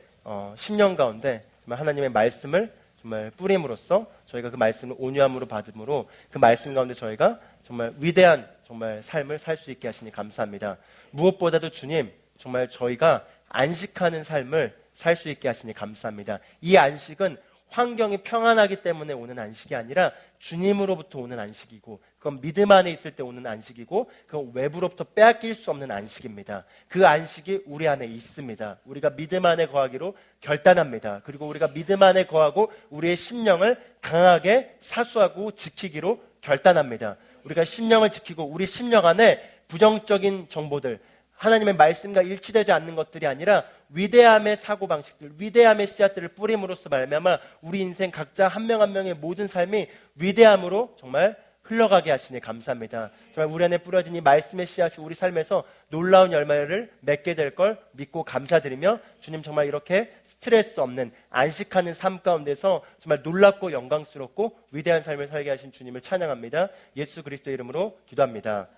심령 가운데 정말 하나님의 말씀을 정말 뿌림으로써 저희가 그 말씀을 온유함으로 받음으로 그 말씀 가운데 저희가 정말 위대한 정말 삶을 살 수 있게 하시니 감사합니다. 무엇보다도 주님 정말 저희가 안식하는 삶을 살 수 있게 하시니 감사합니다. 이 안식은 환경이 평안하기 때문에 오는 안식이 아니라 주님으로부터 오는 안식이고 그건 믿음 안에 있을 때 오는 안식이고 그건 외부로부터 빼앗길 수 없는 안식입니다. 그 안식이 우리 안에 있습니다. 우리가 믿음 안에 거하기로 결단합니다. 그리고 우리가 믿음 안에 거하고 우리의 심령을 강하게 사수하고 지키기로 결단합니다. 우리가 심령을 지키고 우리 심령 안에 부정적인 정보들 하나님의 말씀과 일치되지 않는 것들이 아니라 위대함의 사고방식들, 위대함의 씨앗들을 뿌림으로써 말미암아 우리 인생 각자 한 명 한 명의 모든 삶이 위대함으로 정말 흘러가게 하시니 감사합니다. 정말 우리 안에 뿌려진 이 말씀의 씨앗이 우리 삶에서 놀라운 열매를 맺게 될 걸 믿고 감사드리며 주님 정말 이렇게 스트레스 없는 안식하는 삶 가운데서 정말 놀랍고 영광스럽고 위대한 삶을 살게 하신 주님을 찬양합니다. 예수 그리스도 이름으로 기도합니다.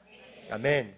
아멘.